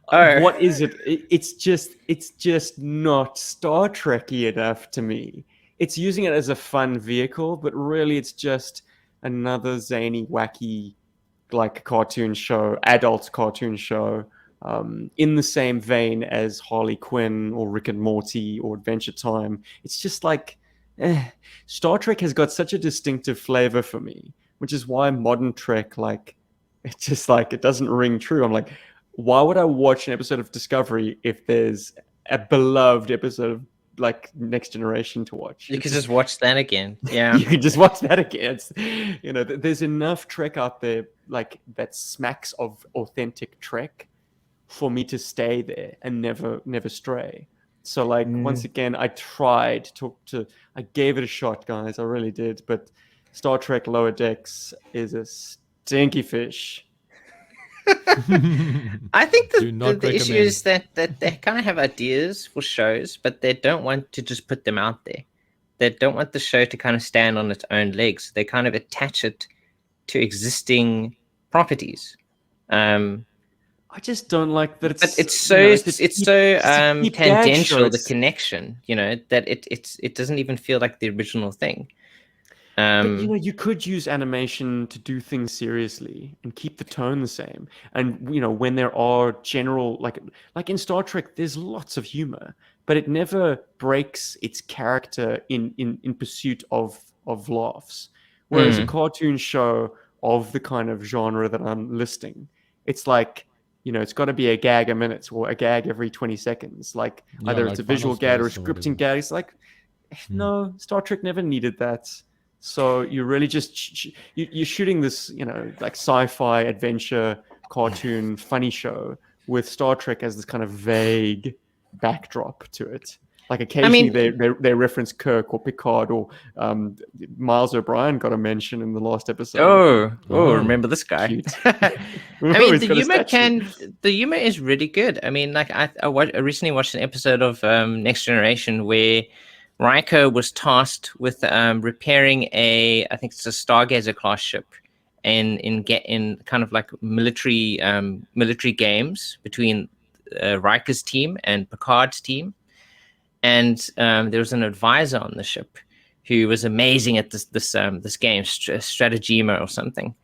Oh. What is it? It's just not Star Trek-y enough to me. It's using it as a fun vehicle, but really it's just another zany, wacky, like cartoon show, adult cartoon show, in the same vein as Harley Quinn or Rick and Morty or Adventure Time. It's just like, Star Trek has got such a distinctive flavor for me, which is why modern Trek, like, it's just like, it doesn't ring true. I'm like, why would I watch an episode of Discovery if there's a beloved episode of like Next Generation to watch? You could just watch that again. Yeah. You can just watch that again. There's enough Trek out there like that smacks of authentic Trek for me to stay there and never stray. So like once again, I tried to I gave it a shot, guys. I really did. But Star Trek Lower Decks is a stinky fish. I think the issue is that they kind of have ideas for shows, but they don't want to just put them out there. They don't want the show to kind of stand on its own legs. They kind of attach it to existing properties. I just don't like that. It's so tangential, the connection. That it doesn't even feel like the original thing. But you could use animation to do things seriously and keep the tone the same. And when there are general like in Star Trek, there's lots of humor, but it never breaks its character in pursuit of laughs. Whereas a cartoon show of the kind of genre that I'm listing, it's like, it's got to be a gag a minute or a gag every 20 seconds. Like either it's a visual gag or a scripting gag. It's like, no, Star Trek never needed that. So you're really just you're shooting this, like sci-fi adventure cartoon funny show with Star Trek as this kind of vague backdrop to it. Like occasionally they reference Kirk or Picard or Miles O'Brien got a mention in the last episode. Remember this guy? I mean, the humor is really good. I mean, like I recently watched an episode of Next Generation where Riker was tasked with repairing I think it's a Stargazer class ship, in kind of like military games between Riker's team and Picard's team, and there was an advisor on the ship who was amazing at this game, Stratagema or something,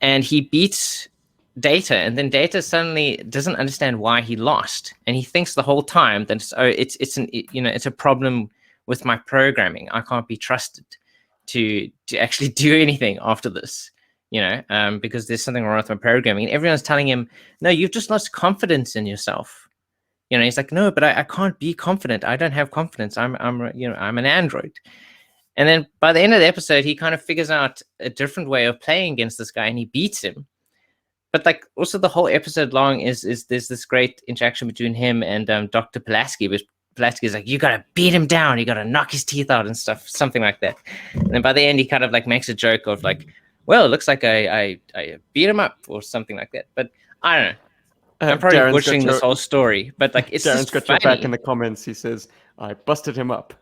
and he beats Data, and then Data suddenly doesn't understand why he lost, and he thinks the whole time that it's a problem with my programming. I can't be trusted to actually do anything after this, because there's something wrong with my programming. And everyone's telling him, no, you've just lost confidence in yourself. He's like, no, but I can't be confident. I don't have confidence. I'm an android. And then by the end of the episode, he kind of figures out a different way of playing against this guy, and he beats him. but like also the whole episode long is there's this great interaction between him and Dr. Pulaski, which Pulaski is like, you gotta beat him down, you gotta knock his teeth out and stuff, something like that. And then by the end, he kind of like makes a joke of like, well, it looks like I beat him up or something like that. But I don't know. I'm probably Darren's got butchering this your- whole story, but like it's Darren's just got funny. your back in the comments. He says, "I busted him up."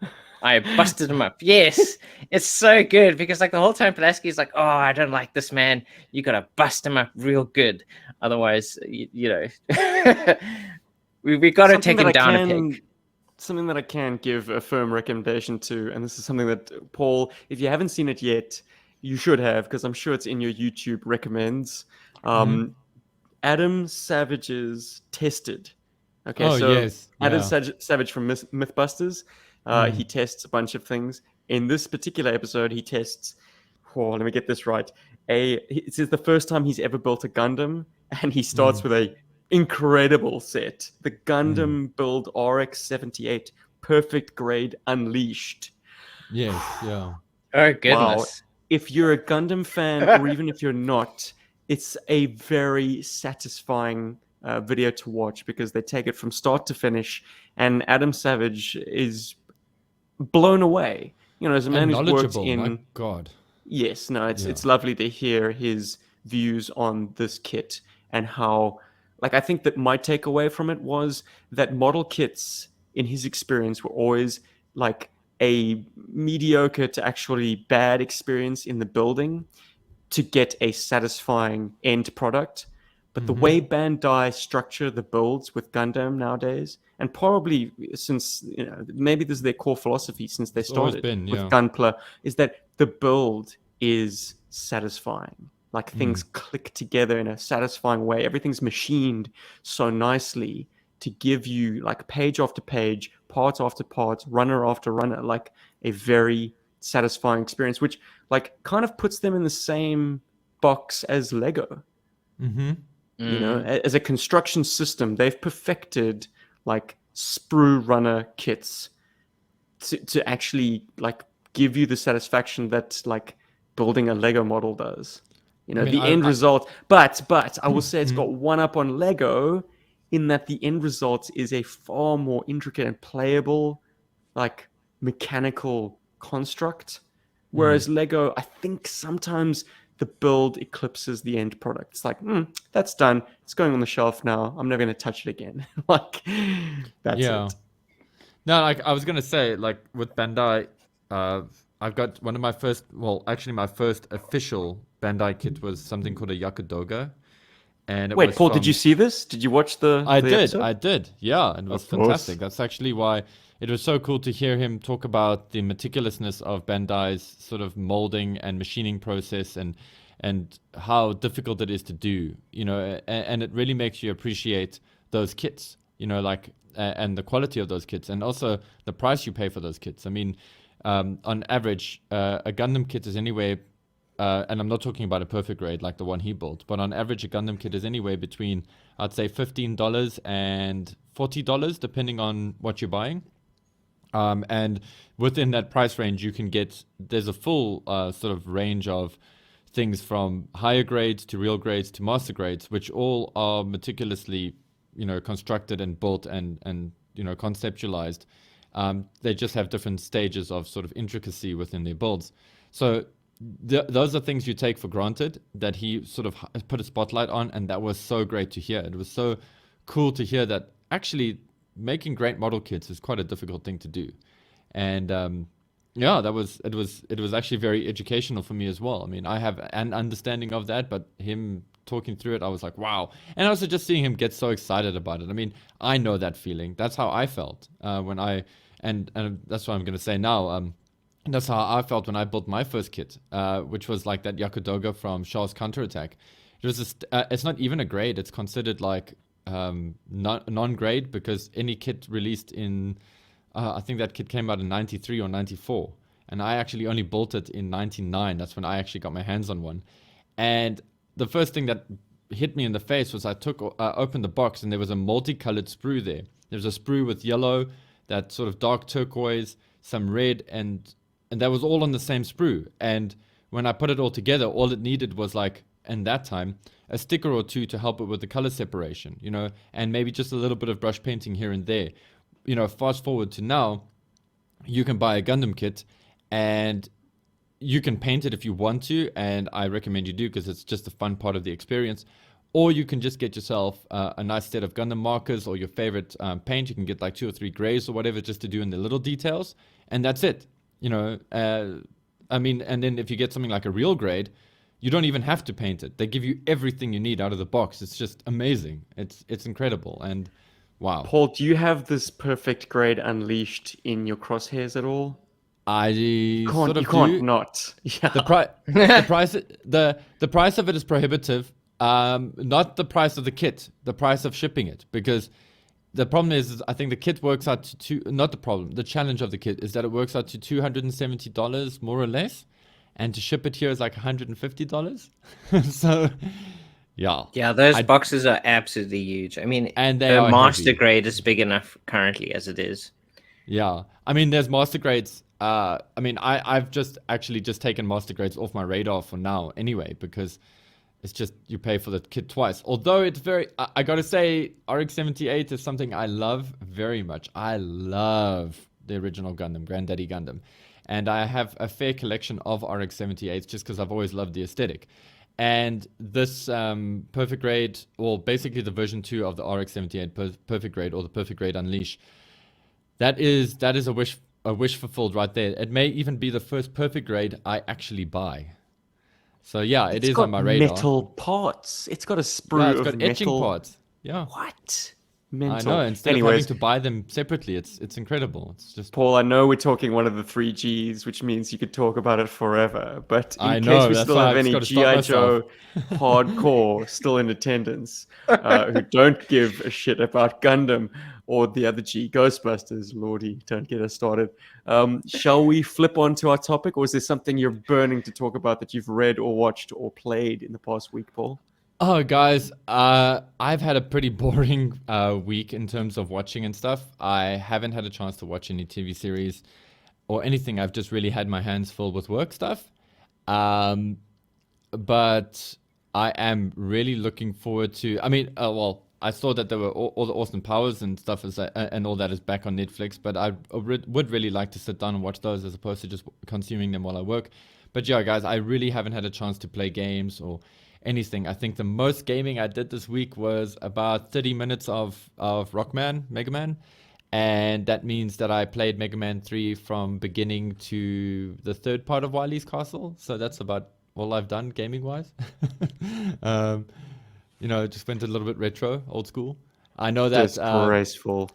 I busted him up. Yes, it's so good because like the whole time Pulaski is like, "Oh, I don't like this man. You gotta bust him up real good, otherwise, you know, we gotta Something take him that I down a can- peg." Something that I can give a firm recommendation to, and this is something that Paul, if you haven't seen it yet, you should have, because I'm sure it's in your YouTube recommends. Adam Savage's Tested. Okay, Oh, so yes, Adam yeah. Savage from Mythbusters, he tests a bunch of things. In this particular episode, he tests. Oh, let me get this right. It says the first time he's ever built a Gundam, and he starts with a incredible set, the Gundam build RX-78, perfect grade Unleashed. Yes, yeah. Oh goodness! If you're a Gundam fan, or even if you're not, it's a very satisfying video to watch because they take it from start to finish, and Adam Savage is blown away. You know, as a man And who's worked knowledgeable, in. my God. Yes, no, it's Yeah. it's lovely to hear his views on this kit and how, like, I think that my takeaway from it was that model kits, in his experience, were always like a mediocre to actually bad experience in the building to get a satisfying end product. But the way Bandai structure the builds with Gundam nowadays, and probably since, you know, maybe this is their core philosophy since they It's always started been, with yeah. Gunpla, is that the build is satisfying. Like things click together in a satisfying way. Everything's machined so nicely to give you like page after page, part after part, runner after runner, like a very satisfying experience, which like kind of puts them in the same box as Lego. You know, as a construction system, they've perfected like sprue runner kits to actually like give you the satisfaction that like building a Lego model does. You know, mean, the I- end I- result. But I will say it's got one up on Lego in that the end result is a far more intricate and playable, like mechanical construct. Whereas Lego, I think sometimes the build eclipses the end product. It's like, that's done. It's going on the shelf now. I'm never going to touch it again. Like, that's Yeah. it. No, like I was gonna say, like with Bandai, I've got one of my first, well, actually my first official Bandai kit was something called a Yakudoga, and it Wait, was Paul, from, did you see this? Did you watch the episode? I did, yeah, and it was Of course. fantastic. That's actually why it was so cool to hear him talk about the meticulousness of Bandai's sort of molding and machining process, and how difficult it is to do, you know, and it really makes you appreciate those kits, you know, like, and the quality of those kits, and also the price you pay for those kits. I mean, on average, a Gundam kit is anywhere, and I'm not talking about a perfect grade like the one he built, but on average, a Gundam kit is anywhere between, I'd say, $15 and $40, depending on what you're buying. And within that price range, you can get, there's a full sort of range of things from higher grades to real grades to master grades, which all are meticulously, you know, constructed and built and you know, conceptualized. They just have different stages of sort of intricacy within their builds. So those are things you take for granted that he sort of put a spotlight on, and that was so great to hear. It was so cool to hear that actually making great model kits is quite a difficult thing to do. And yeah, it was actually very educational for me as well. I mean, I have an understanding of that, but him talking through it, I was like, wow. And also just seeing him get so excited about it. I mean, I know that feeling. That's how I felt when I, and that's what I'm going to say now. That's how I felt when I built my first kit, which was like that Yakudoga from Shah's Counterattack. It was it's not even a grade. It's considered like non-grade because any kit released in, I think that kit came out in 93 or 94. And I actually only built it in 99. That's when I actually got my hands on one. And the first thing that hit me in the face was I opened the box and there was a multicolored sprue there. There was a sprue with yellow, that sort of dark turquoise, some red, and that was all on the same sprue. And when I put it all together, all it needed was like in that time, a sticker or two to help it with the color separation, you know, and maybe just a little bit of brush painting here and there. You know, fast forward to now, you can buy a Gundam kit and you can paint it if you want to, and I recommend you do because it's just a fun part of the experience. Or you can just get yourself a nice set of Gundam markers or your favorite paint. You can get like 2 or 3 grays or whatever just to do in the little details, and that's it. You know, I mean, and then if you get something like a real grade, you don't even have to paint it. They give you everything you need out of the box. It's just amazing. It's incredible, and wow. Paul, do you have this perfect grade unleashed in your crosshairs at all? I sort of You can't do. not. Yeah. The price of it is prohibitive. Not the price of the kit, the price of shipping it, because the problem is I think the kit works out to not the problem. The challenge of the kit is that it works out to $270 more or less, and to ship it here is like $150. So, yeah. Yeah, those boxes are absolutely huge. I mean, And they the are master heavy. grade is big enough currently as it is. Yeah, I mean, there's master grades. I mean, I've just taken master grades off my radar for now anyway, because it's just you pay for the kit twice. Although it's very, I gotta say, RX-78 is something I love very much. I love the original Gundam, Granddaddy Gundam, and I have a fair collection of RX-78s just because I've always loved the aesthetic. And this Perfect Grade, well, basically the version 2 of the RX-78 Perfect Grade, or the Perfect Grade Unleash, that is a wish fulfilled right there. It may even be the first Perfect Grade I actually buy. So yeah, It's is got on my radar. metal parts. It's got a sprue Yeah, it's of got etching metal. parts. Yeah, What? I Mental. know. Instead of Anyways, having to buy them separately, it's incredible. It's just Paul, I know we're talking one of the 3Gs, which means you could talk about it forever. But I in know, case we that's still why have I've just any gotta stop GI myself. Joe hardcore still in attendance who don't give a shit about Gundam or the other G, Ghostbusters, Lordy, don't get us started. Shall we flip on to our topic, or is there something you're burning to talk about that you've read or watched or played in the past week, Paul? Oh, guys, I've had a pretty boring week in terms of watching and stuff. I haven't had a chance to watch any TV series or anything. I've just really had my hands full with work stuff. But I am really looking forward to. I mean, well, I saw that there were all the Austin Powers and stuff and all that is back on Netflix. But I would really like to sit down and watch those as opposed to just consuming them while I work. But yeah, guys, I really haven't had a chance to play games or anything. I think the most gaming I did this week was about 30 minutes of Rockman, Mega Man. And that means that I played Mega Man 3 from beginning to the third part of Wily's Castle. So that's about all I've done gaming-wise. You know, just went a little bit retro, old school. I know that... Disgraceful.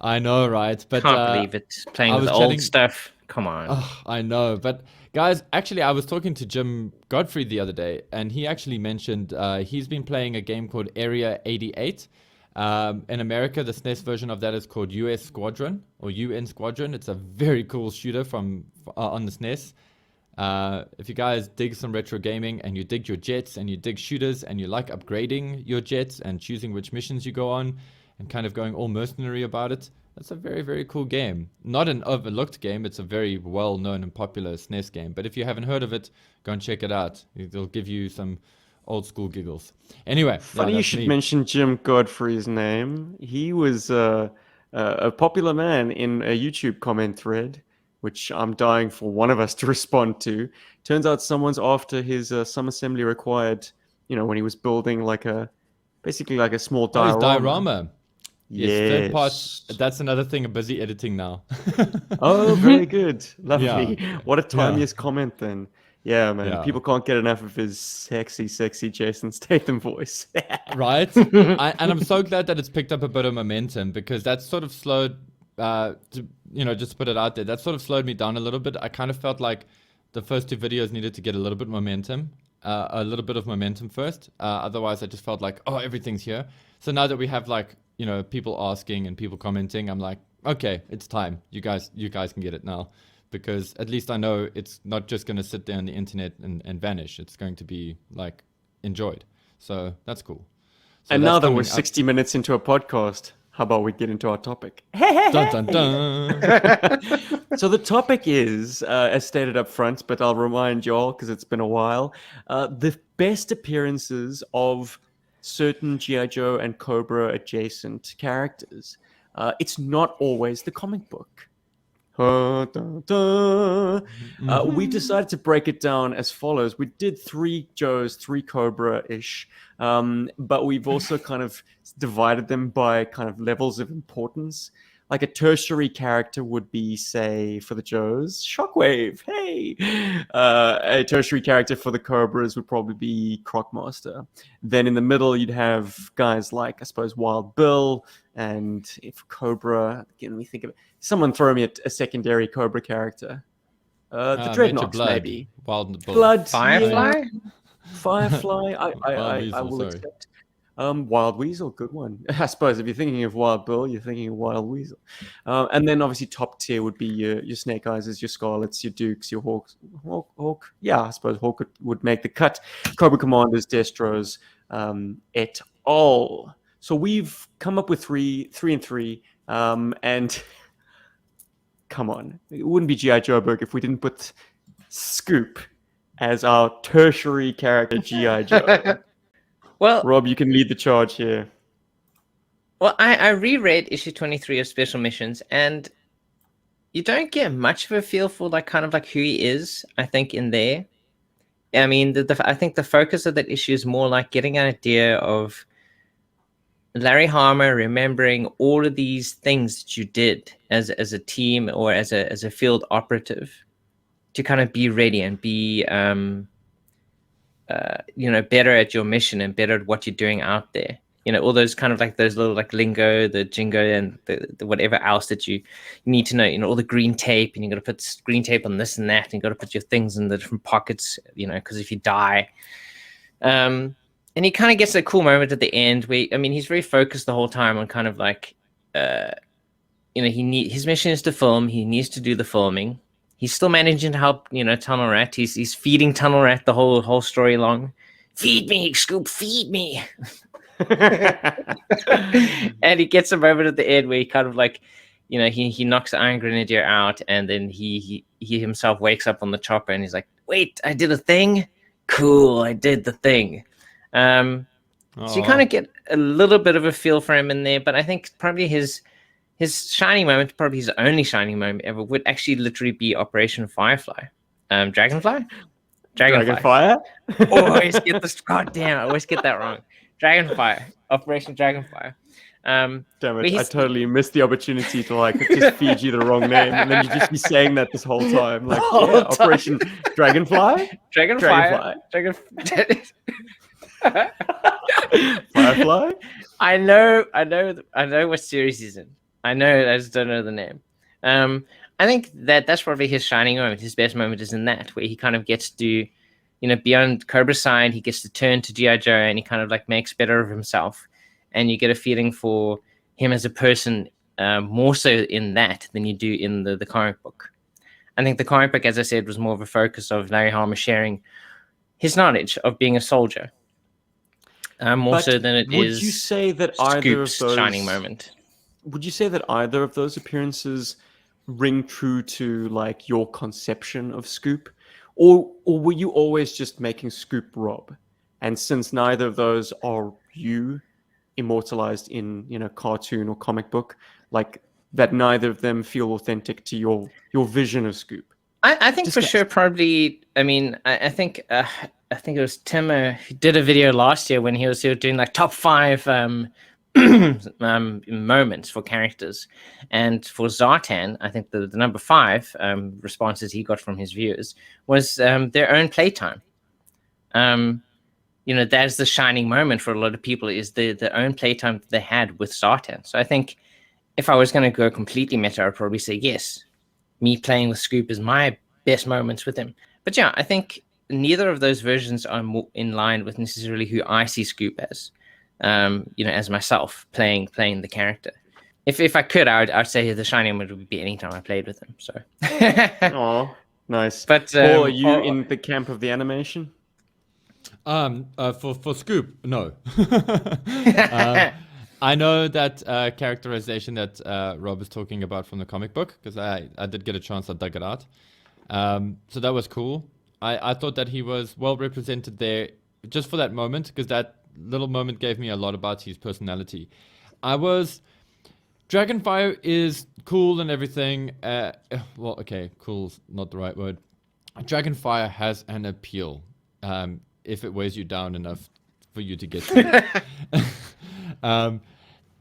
I know, right? But Can't believe it. Playing I with was old chatting- stuff. Come on. Oh, I know, but guys, actually, I was talking to Jim Godfrey the other day, and he actually mentioned he's been playing a game called Area 88. In America, the SNES version of that is called US Squadron or UN Squadron. It's a very cool shooter from on the SNES. If you guys dig some retro gaming and you dig your jets and you dig shooters and you like upgrading your jets and choosing which missions you go on and kind of going all mercenary about it, that's a very, very cool game. Not an overlooked game. It's a very well-known and popular SNES game. But if you haven't heard of it, go and check it out. It'll give you some old school giggles. Anyway, Funny yeah, you that's should me. mention Jim Godfrey's name. He was a popular man in a YouTube comment thread, which I'm dying for one of us to respond to. Turns out someone's after his some assembly required, you know, when he was building basically like a small Oh, it's diorama. diorama. Yes, third part. That's another thing I'm busy editing now. Oh, very good. Lovely. Yeah. What a timeless Yeah. comment then. Yeah, man. Yeah. People can't get enough of his sexy, sexy Jason Statham voice. Right? And I'm so glad that it's picked up a bit of momentum because that's sort of slowed, just to put it out there, that sort of slowed me down a little bit. I kind of felt like the first 2 videos needed to get a little bit a little bit of momentum first. Otherwise, I just felt like, oh, everything's here. So now that we have people asking and people commenting, I'm like, okay, it's time. You guys can get it now. Because at least I know it's not just going to sit there on the internet and vanish. It's going to be enjoyed. So that's cool. So And that's now that coming we're up. 60 minutes into a podcast, how about we get into our topic? Dun dun dun. So the topic is, as stated up front, but I'll remind y'all because it's been a while, the best appearances of certain GI Joe and Cobra adjacent characters. It's not always the comic book. We decided to break it down as follows. We did 3 Joes, 3 Cobra-ish, but we've also kind of divided them by kind of levels of importance. Like a tertiary character would be, say, for the Joes, Shockwave. Hey, a tertiary character for the Cobras would probably be Crocmaster. Then in the middle, you'd have guys like, I suppose, Wild Bill, and if Cobra. Again, let me think of it. Someone throw me a secondary Cobra character. The Major Dreadnoughts, Blood. maybe. Wild Bull. Blood, Firefly? yeah. Firefly. I Weasel, will sorry. accept. Wild Weasel, good one. I suppose if you're thinking of Wild Bill, you're thinking of Wild Weasel. And then obviously top tier would be your Snake Eyes, your Scarlets, your Dukes, your Hawks. Hawk. Yeah, I suppose Hawk would make the cut. Cobra Commanders, Destros, et al. So we've come up with three and three. And come on, it wouldn't be GI Joburg if we didn't put Scoop as our tertiary character GI Joe. Well, Rob, you can lead the charge here. I reread issue 23 of Special Missions, and you don't get much of a feel for like kind of like who he is, I think, in there. I mean, I think the focus of that issue is more like getting an idea of Larry Harmer remembering all of these things that you did as a team or as a field operative to kind of be ready and be better at your mission and better at what you're doing out there. You know, all those kind of like those little like lingo, the jingo, and the whatever else that you need to know. You know, all the green tape, and you got to put green tape on this and that, and you got to put your things in the different pockets. You know, because if you die, and he kind of gets a cool moment at the end where, I mean, he's very focused the whole time on kind of like, his mission is to film. He needs to do the filming. He's still managing to help, Tunnel Rat. He's feeding Tunnel Rat the whole story long. Feed me, Scoop, feed me. And he gets a moment at the end where he kind of like, he knocks the Iron Grenadier out, and then he himself wakes up on the chopper and he's like, wait, I did a thing? Cool, I did the thing. So you kind of get a little bit of a feel for him in there, but I think probably his shining moment, probably his only shining moment ever, would actually literally be Operation Firefly. Dragonfly? Dragonfire? Always get this. God damn, I always get that wrong. Dragonfire. Operation Dragonfire. Damn it, I totally missed the opportunity to like just feed you the wrong name, and then you just be saying that this whole time. Like, Operation Dragonfly? Dragonfire. Firefly? I know what series he's in. I just don't know the name. I think that's probably his shining moment. His best moment is in that, where he kind of gets to, beyond Cobra's side, he gets to turn to GI Joe, and he kind of like makes better of himself, and you get a feeling for him as a person more so in that than you do in the comic book. I think the comic book, as I said, was more of a focus of Larry Harmer sharing his knowledge of being a soldier, more so than it is. Would you say that either of Scoop's those shining moment? Would you say that either of those appearances ring true to like your conception of Scoop, or were you always just making Scoop Rob? And since neither of those are you immortalized in cartoon or comic book, like that, neither of them feel authentic to your vision of Scoop. I think for sure, probably. I mean, I think it was Tim who did a video last year when he was doing like top 5 moments for characters, and for Zartan, I think the number 5 responses he got from his viewers was their own playtime. That's the shining moment for a lot of people, is the own playtime that they had with Zartan. So I think if I was going to go completely meta, I'd probably say yes, me playing with Scoop is my best moments with him. But yeah, I think neither of those versions are more in line with necessarily who I see Scoop as. As myself playing the character. If I could, I'd say the shining moment would be anytime I played with him. So. Oh, nice. But Paul, are you in the camp of the For Scoop, no. I know that characterization that Rob is talking about from the comic book, because I did get a chance, I dug it out. So that was cool. I thought that he was well represented there just for that moment, because that little moment gave me a lot about his personality. Dragonfire is cool and everything. Well, okay, cool's not the right word. Dragonfire has an appeal if it weighs you down enough for you to get to it.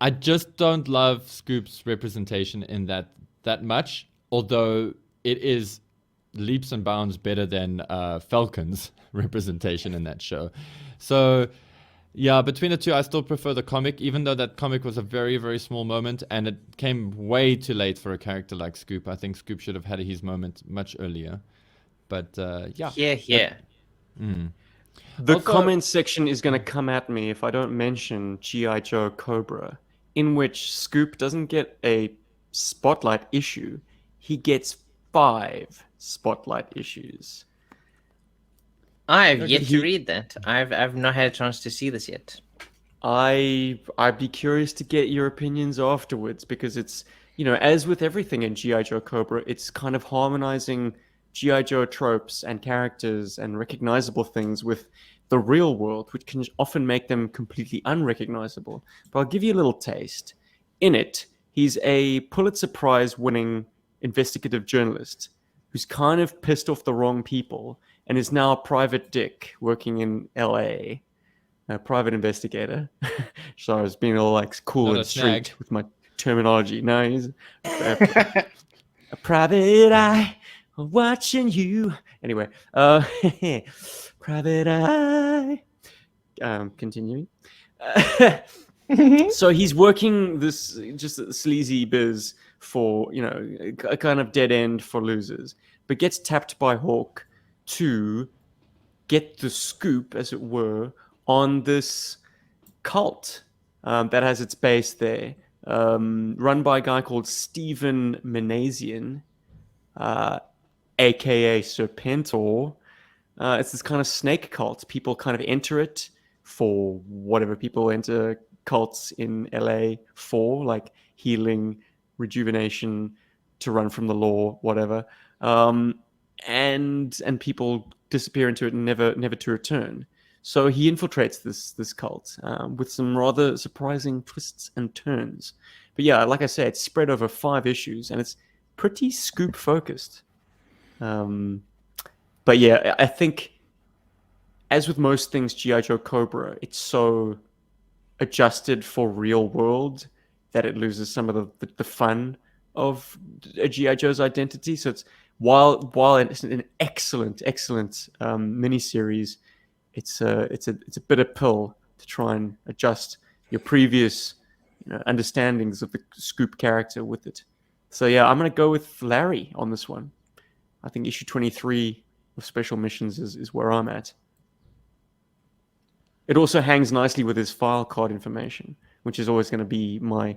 I just don't love Scoop's representation in that much, although it is leaps and bounds better than Falcon's representation in that show. So, yeah, between the two, I still prefer the comic, even though that comic was a very, very small moment, and it came way too late for a character like Scoop. I think Scoop should have had his moment much earlier. But, yeah. Yeah. The Also- comment section is going to come at me if I don't mention GI Joe Cobra, in which Scoop doesn't get a spotlight issue. He gets 5 spotlight issues. I've yet He- to read that. I've not had a chance to see this yet. I'd be curious to get your opinions afterwards, because it's, as with everything in GI Joe Cobra, it's kind of harmonizing GI Joe tropes and characters and recognizable things with the real world, which can often make them completely unrecognizable. But I'll give you a little taste. In it, he's a Pulitzer Prize winning investigative journalist who's kind of pissed off the wrong people and is now a private dick working in LA. A private investigator. So I was being all like cool Not and a snag. street with my terminology. No, he's a private eye watching you. Anyway, private eye. Continuing. So he's working this just sleazy biz for, a kind of dead end for losers, but gets tapped by Hawk to get the scoop, as it were, on this cult that has its base there, run by a guy called Stephen Menazian, aka Serpentor. It's this kind of snake cult. People kind of enter it for whatever people enter cults in LA for, like healing, rejuvenation, to run from the law, whatever. And people disappear into it and never to return. So he infiltrates this cult with some rather surprising twists and turns. But yeah, like I said, it's spread over 5 issues and it's pretty Scoop focused. But yeah, I think, as with most things GI Joe Cobra, it's so adjusted for real world that it loses some of the fun of a GI Joe's identity. So it's while it's an excellent miniseries, it's a bitter pill to try and adjust your previous understandings of the Scoop character with it. So yeah, I'm gonna go with Larry on this one. I think issue 23 of Special Missions is where I'm at. It also hangs nicely with his file card information, which is always going to be my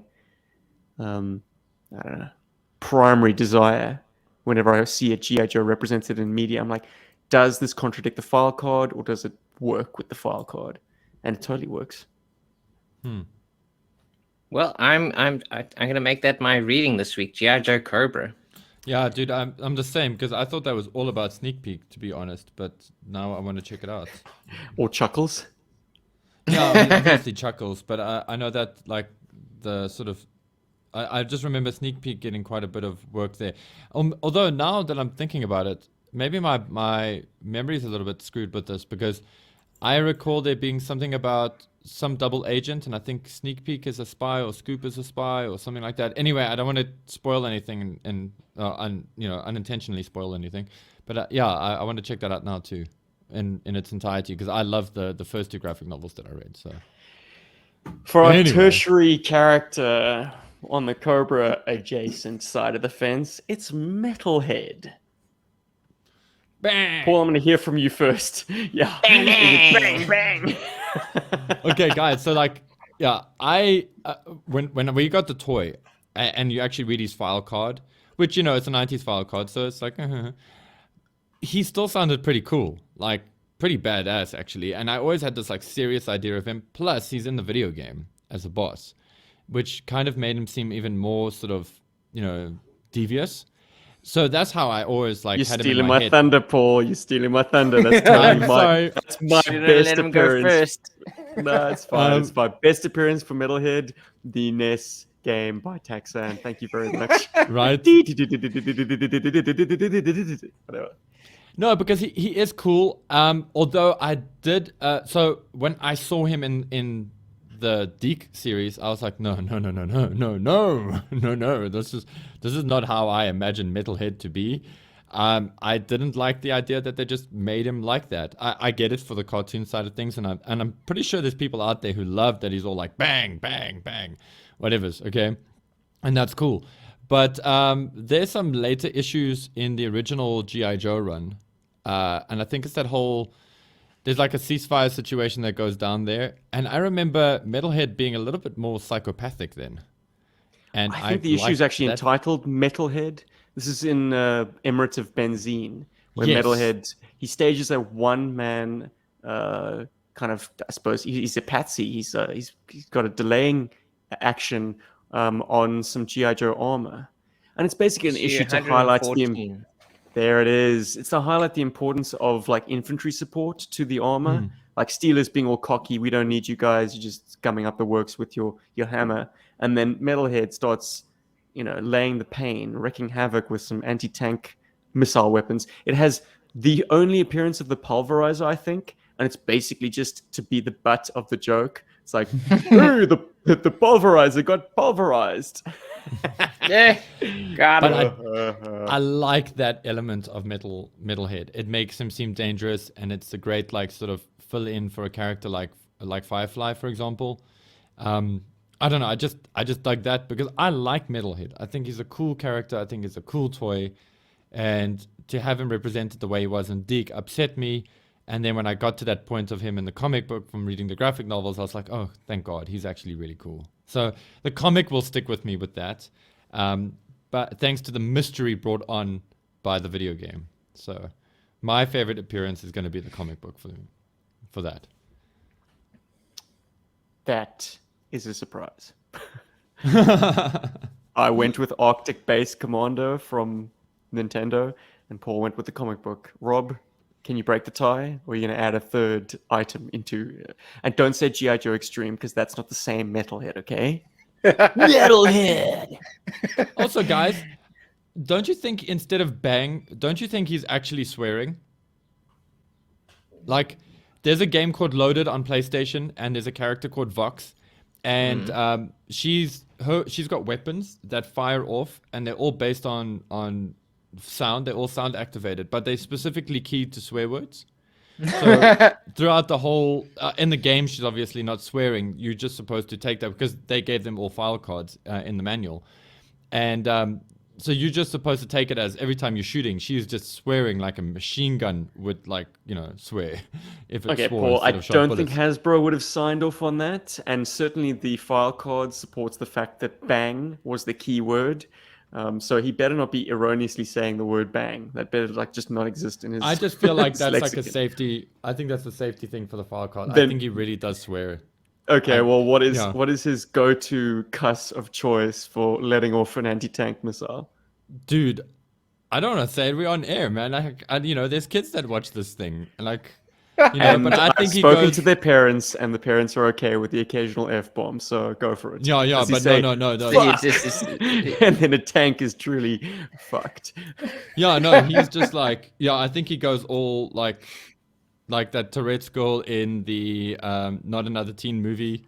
primary desire whenever I see a GI Joe represented in media. I'm like, does this contradict the file card, or does it work with the file card? And it totally works. Well, I'm gonna make that my reading this week. GI Joe Cobra. Yeah, dude, I'm the same, because I thought that was all about Sneak Peek, to be honest, but now I want to check it out. Or Chuckles. Yeah, I mean, obviously Chuckles, but I know that, like, the sort of... I just remember Sneak Peek getting quite a bit of work there. Although now that I'm thinking about it, maybe my memory is a little bit screwed with this, because I recall there being something about some double agent, and I think Sneak Peek is a spy or Scoop is a spy or something like that. Anyway, I don't want to spoil anything and unintentionally spoil anything. But yeah, I want to check that out now too, in its entirety, because I love the first 2 graphic novels that I read. So For our Anyway. tertiary character on the Cobra adjacent side of the fence, it's Metalhead. bang. Paul, I'm going to hear from you first. Yeah. Bang, bang. Okay, guys. So like, yeah, when we got the toy, and you actually read his file card, which it's a 90s file card, so it's like, he still sounded pretty cool, like pretty badass actually. And I always had this like serious idea of him. Plus, he's in the video game as a boss. which kind of made him seem even more sort of, devious. So that's how I always You're had him in stealing my my head. thunder, Paul. You're stealing my thunder. That's I'm totally sorry. That's my Should've best let him go appearance. first. No, it's fine. It's my best appearance for Metalhead, the NES game by Taxan. Thank you very much. Right? Whatever. No, because he is cool. Although I did, so when I saw him in the Deke series, I was like, no. This is not how I imagine Metalhead to be. I didn't like the idea that they just made him like that. I get it for the cartoon side of things, and I'm pretty sure there's people out there who love that he's all like bang, bang, bang, whatever's, okay? And that's cool. But there's some later issues in the original GI Joe run. And I think it's that whole, there's like a ceasefire situation that goes down there. And I remember Metalhead being a little bit more psychopathic then. And I think the issue is liked actually that. entitled Metalhead. This is in Emirates of Benzine, where Yes. Metalhead, he stages a one-man kind of, I suppose, he's a patsy. He's got a delaying action on some GI Joe armor. And it's basically an issue to highlight the 114. There it is. It's to highlight the importance of like infantry support to the armor. Like Steelers being all cocky, we don't need you guys. You're just gumming up the works with your hammer. And then Metalhead starts, laying the pain, wreaking havoc with some anti-tank missile weapons. It has the only appearance of the pulverizer, I think, and it's basically just to be the butt of the joke. It's like, ooh, the pulverizer got pulverized. Yeah, got But him. I like that element of Metalhead. It makes him seem dangerous, and it's a great like sort of fill in for a character like Firefly, for example. I don't know. I just dug that because I like Metalhead. I think he's a cool character. I think he's a cool toy, and to have him represented the way he was in Deke upset me. And then when I got to that point of him in the comic book from reading the graphic novels, I was like, oh, thank God, he's actually really cool. So the comic will stick with me with that. But thanks to the mystery brought on by the video game. So my favorite appearance is going to be the comic book for that. That is a surprise. I went with Arctic Base Commando from Nintendo, and Paul went with the comic book. Rob, can you break the tie, or are you going to add a third item into? And don't say GI Joe Extreme, because that's not the same Metalhead, okay? Metalhead. Also, guys, don't you think instead of bang, don't you think he's actually swearing? Like, there's a game called Loaded on PlayStation, and there's a character called Vox, and she's got weapons that fire off, and they're all based on sound. They're all sound activated, but they specifically keyed to swear words. So throughout the whole in the game, she's obviously not swearing. You're just supposed to take that because they gave them all file cards in the manual, and so you're just supposed to take it as every time you're shooting, she's just swearing like a machine gun would, like, swear. If it Okay, swore Paul, I instead of shot don't think bullets. Hasbro would have signed off on that, and certainly the file card supports the fact that bang was the key word. So he better not be erroneously saying the word bang. That better just not exist in his. I just feel like his that's like a lexicon. safety. I think that's a safety thing for the file card. I Then- think he really does swear. Okay, well, what yeah. is his go-to cuss of choice for letting off an anti-tank missile? Dude, I don't want to say it. We're on air, man. There's kids that watch this thing, but And I I've think he spoken goes. to their parents, and the parents are okay with the occasional F-bomb, so go for it. Yeah, Does he but say, no. "Fuck!" It's- And then a tank is truly fucked. Yeah, no, he's just like, I think he goes all like that Tourette's girl in the Not Another Teen Movie,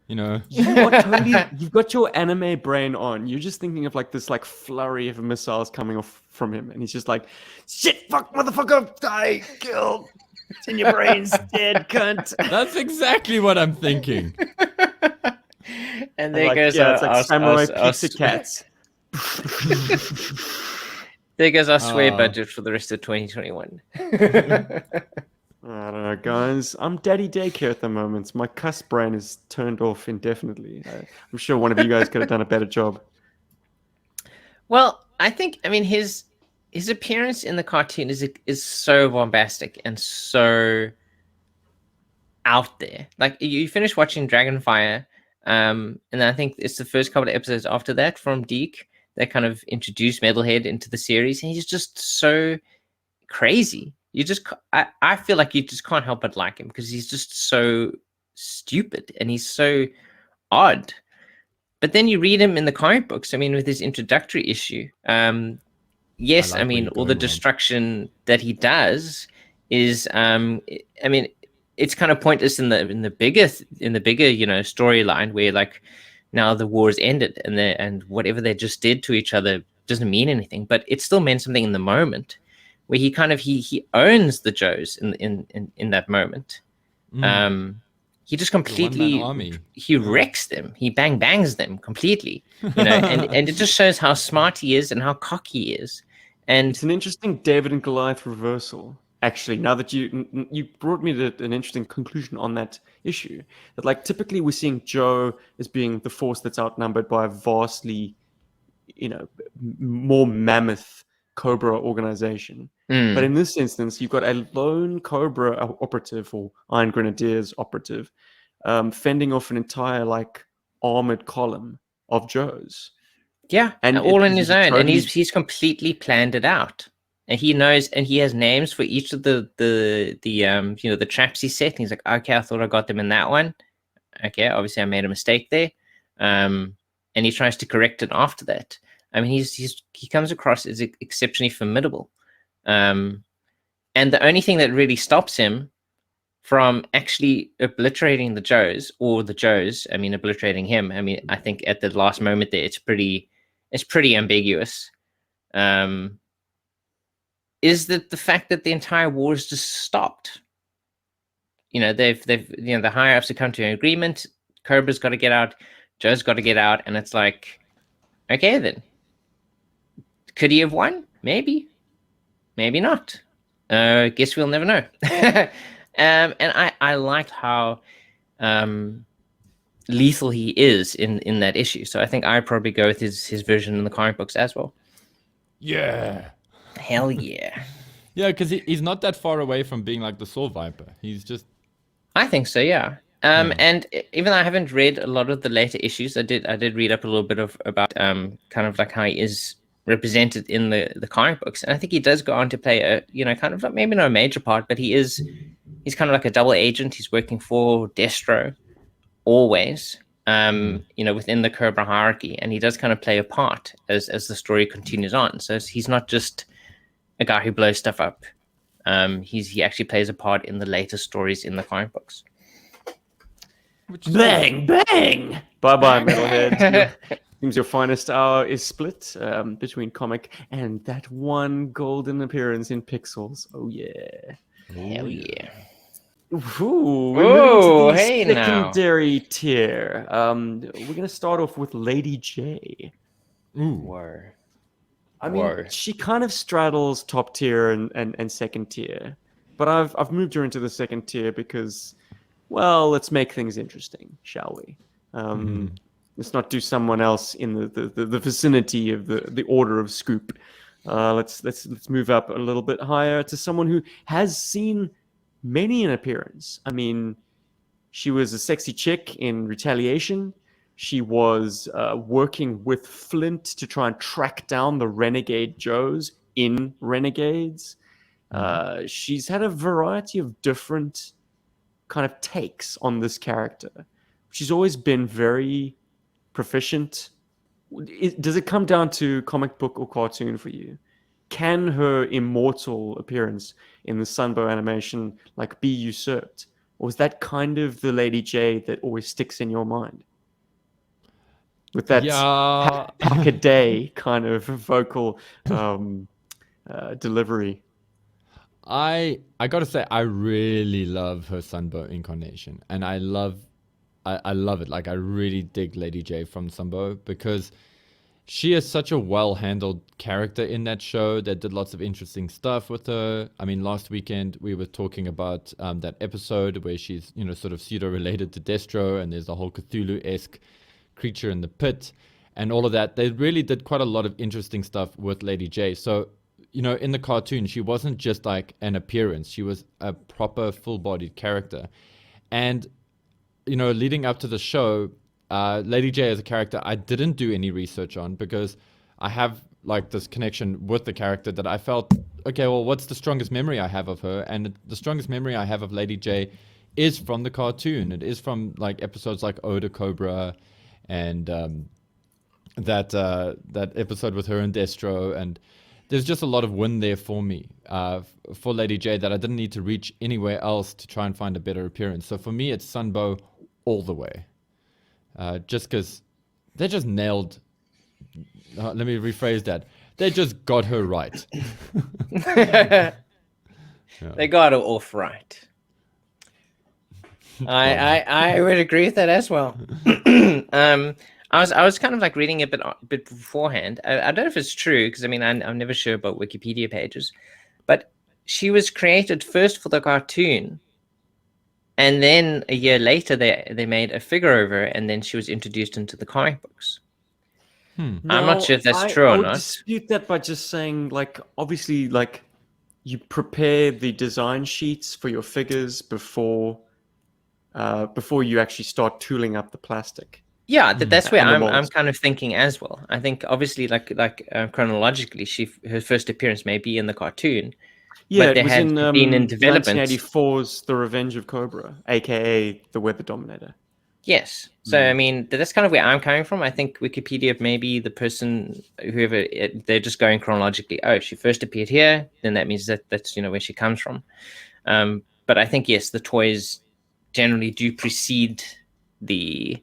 You've got your anime brain on. You're just thinking of this flurry of missiles coming off from him, and he's just like, "Shit, fuck, motherfucker, die, kill." And your brain's dead, cunt. That's exactly what I'm thinking. And there goes it's like samurai pizza swear- cats. There goes our swear Ah. budget for the rest of 2021. I don't know, guys. I'm daddy daycare at the moment. My cuss brain is turned off indefinitely. I'm sure one of you guys could have done a better job. Well, I mean, his appearance in the cartoon is so bombastic and so out there. Like, you finish watching Dragonfire, And I think it's the first couple of episodes after that from Deke that kind of introduced Metalhead into the series, and he's just so crazy. I feel like you just can't help but like him because he's just so stupid and he's so odd. But then you read him in the comic books. I mean, with his introductory issue, yes, I I like where mean, you're all the going, Rob. destruction that he does is, I mean, it's kind of pointless in the bigger storyline where like now the war is ended and whatever they just did to each other doesn't mean anything, but it still meant something in the moment where he kind of he owns the Joes in that moment. He just one-man completely army. he wrecks them. He bangs them completely, and it just shows how smart he is and how cocky he is. And It's an interesting David and Goliath reversal. Actually, now that you brought me to an interesting conclusion on that issue, that like typically we're seeing Joe as being the force that's outnumbered by a vastly, more mammoth Cobra organization. But in this instance, you've got a lone Cobra operative or Iron Grenadiers operative fending off an entire like armored column of Joes. yeah, And all in he's his own, and totally he's completely planned it out, and he knows, and he has names for each of the the traps he set. And he's like, okay, I thought I got them in that one. Okay, obviously I made a mistake there, and he tries to correct it after that. I mean, he comes across as exceptionally formidable, and the only thing that really stops him from actually obliterating the Joes, or the Joes, I mean, obliterating him. I mean, I think at the last moment there, it's pretty ambiguous. Is that the fact that the entire war has just stopped? They've the higher ups have come to an agreement. Cobra's got to get out. Joe's got to get out, and it's like, okay, then could he have won? Maybe not. Guess we'll never know. And I liked how lethal he is in that issue. So I think I'd probably go with his version in the comic books as well. Yeah. Hell yeah. Yeah, because he's not that far away from being like the Saw Viper. He's just I think so, yeah. And even though I haven't read a lot of the later issues, I did read up a little bit about kind of like how he is represented in the comic books, and I think he does go on to play a kind of like maybe not a major part, but he's kind of like a double agent. He's working for Destro always, within the Cobra hierarchy, and he does kind of play a part as the story continues on. So he's not just a guy who blows stuff up. He actually plays a part in the later stories in the comic books. bang bang. Bye bye, metalhead. Seems your finest hour is split between comic and that one golden appearance in Pixels. Oh yeah. Hell yeah. Ooh, we're moving to the hey now. secondary tier. We're gonna start off with Lady J. Whoa. I mean, she kind of straddles top tier and second tier, but I've moved her into the second tier because, well, let's make things interesting, shall we? Let's not do someone else in the vicinity of the order of scoop. Let's move up a little bit higher to someone who has seen many an appearance. I mean, she was a sexy chick in Retaliation. She was working with Flint to try and track down the Renegade Joes in Renegades. She's had a variety of different kind of takes on this character. She's always been very proficient. Does it come down to comic book or cartoon for you? Can her immortal appearance in the Sunbow animation be usurped? Or is that kind of the Lady J that always sticks in your mind? With that pack a day kind of vocal delivery. I gotta say, I really love her Sunbow incarnation, and I love it. Like, I really dig Lady J from Sunbow because she is such a well-handled character in that show that did lots of interesting stuff with her. I mean, last weekend we were talking about that episode where she's, sort of pseudo-related to Destro, and there's a whole Cthulhu-esque creature in the pit and all of that. They really did quite a lot of interesting stuff with Lady J. So, in the cartoon, she wasn't just like an appearance. She was a proper full-bodied character. And leading up to the show, Lady J as a character, I didn't do any research on because I have like this connection with the character that I felt, okay, well, what's the strongest memory I have of her? And the strongest memory I have of Lady J is from the cartoon. It is from like episodes like Ode to Cobra and that episode with her and Destro, and there's just a lot of win there for me for Lady J that I didn't need to reach anywhere else to try and find a better appearance. So for me, it's Sunbow all the way. Just because they just nailed. Let me rephrase that. They just got her right. They got it off right. I would agree with that as well. I was kind of like reading a bit beforehand. I don't know if it's true because I mean I'm never sure about Wikipedia pages, but she was created first for the cartoon, and then a year later they made a figure of her, and then she was introduced into the comic books. I'm not sure if that's true or I would not. dispute that by just saying, like, obviously, like, you prepare the design sheets for your figures before you actually start tooling up the plastic. Yeah, that's where And the I'm molds. kind of thinking as well. I think obviously like chronologically, her first appearance may be in the cartoon. Yeah, But they it was had in been in development. 1984's The Revenge of Cobra, aka The Weather Dominator. Yes. So, I mean, that's kind of where I'm coming from. I think Wikipedia, maybe the person, whoever, they're just going chronologically. Oh, she first appeared here, then that means that's, where she comes from. But I think, yes, the toys generally do precede the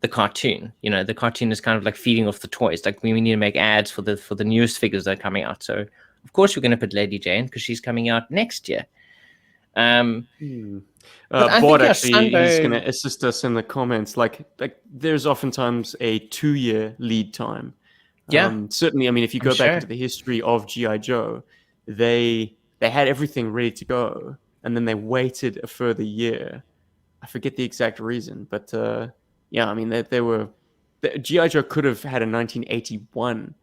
cartoon. The cartoon is kind of like feeding off the toys. Like we need to make ads for the newest figures that are coming out. So, of course, we're going to put Lady Jane because she's coming out next year. Bot actually, he's going to assist us in the comments. Like there's oftentimes a 2-year lead time. Yeah. Certainly, I mean, if you go back into the history of GI Joe, they had everything ready to go, and then they waited a further year. I forget the exact reason, but yeah, I mean, GI Joe could have had a 1981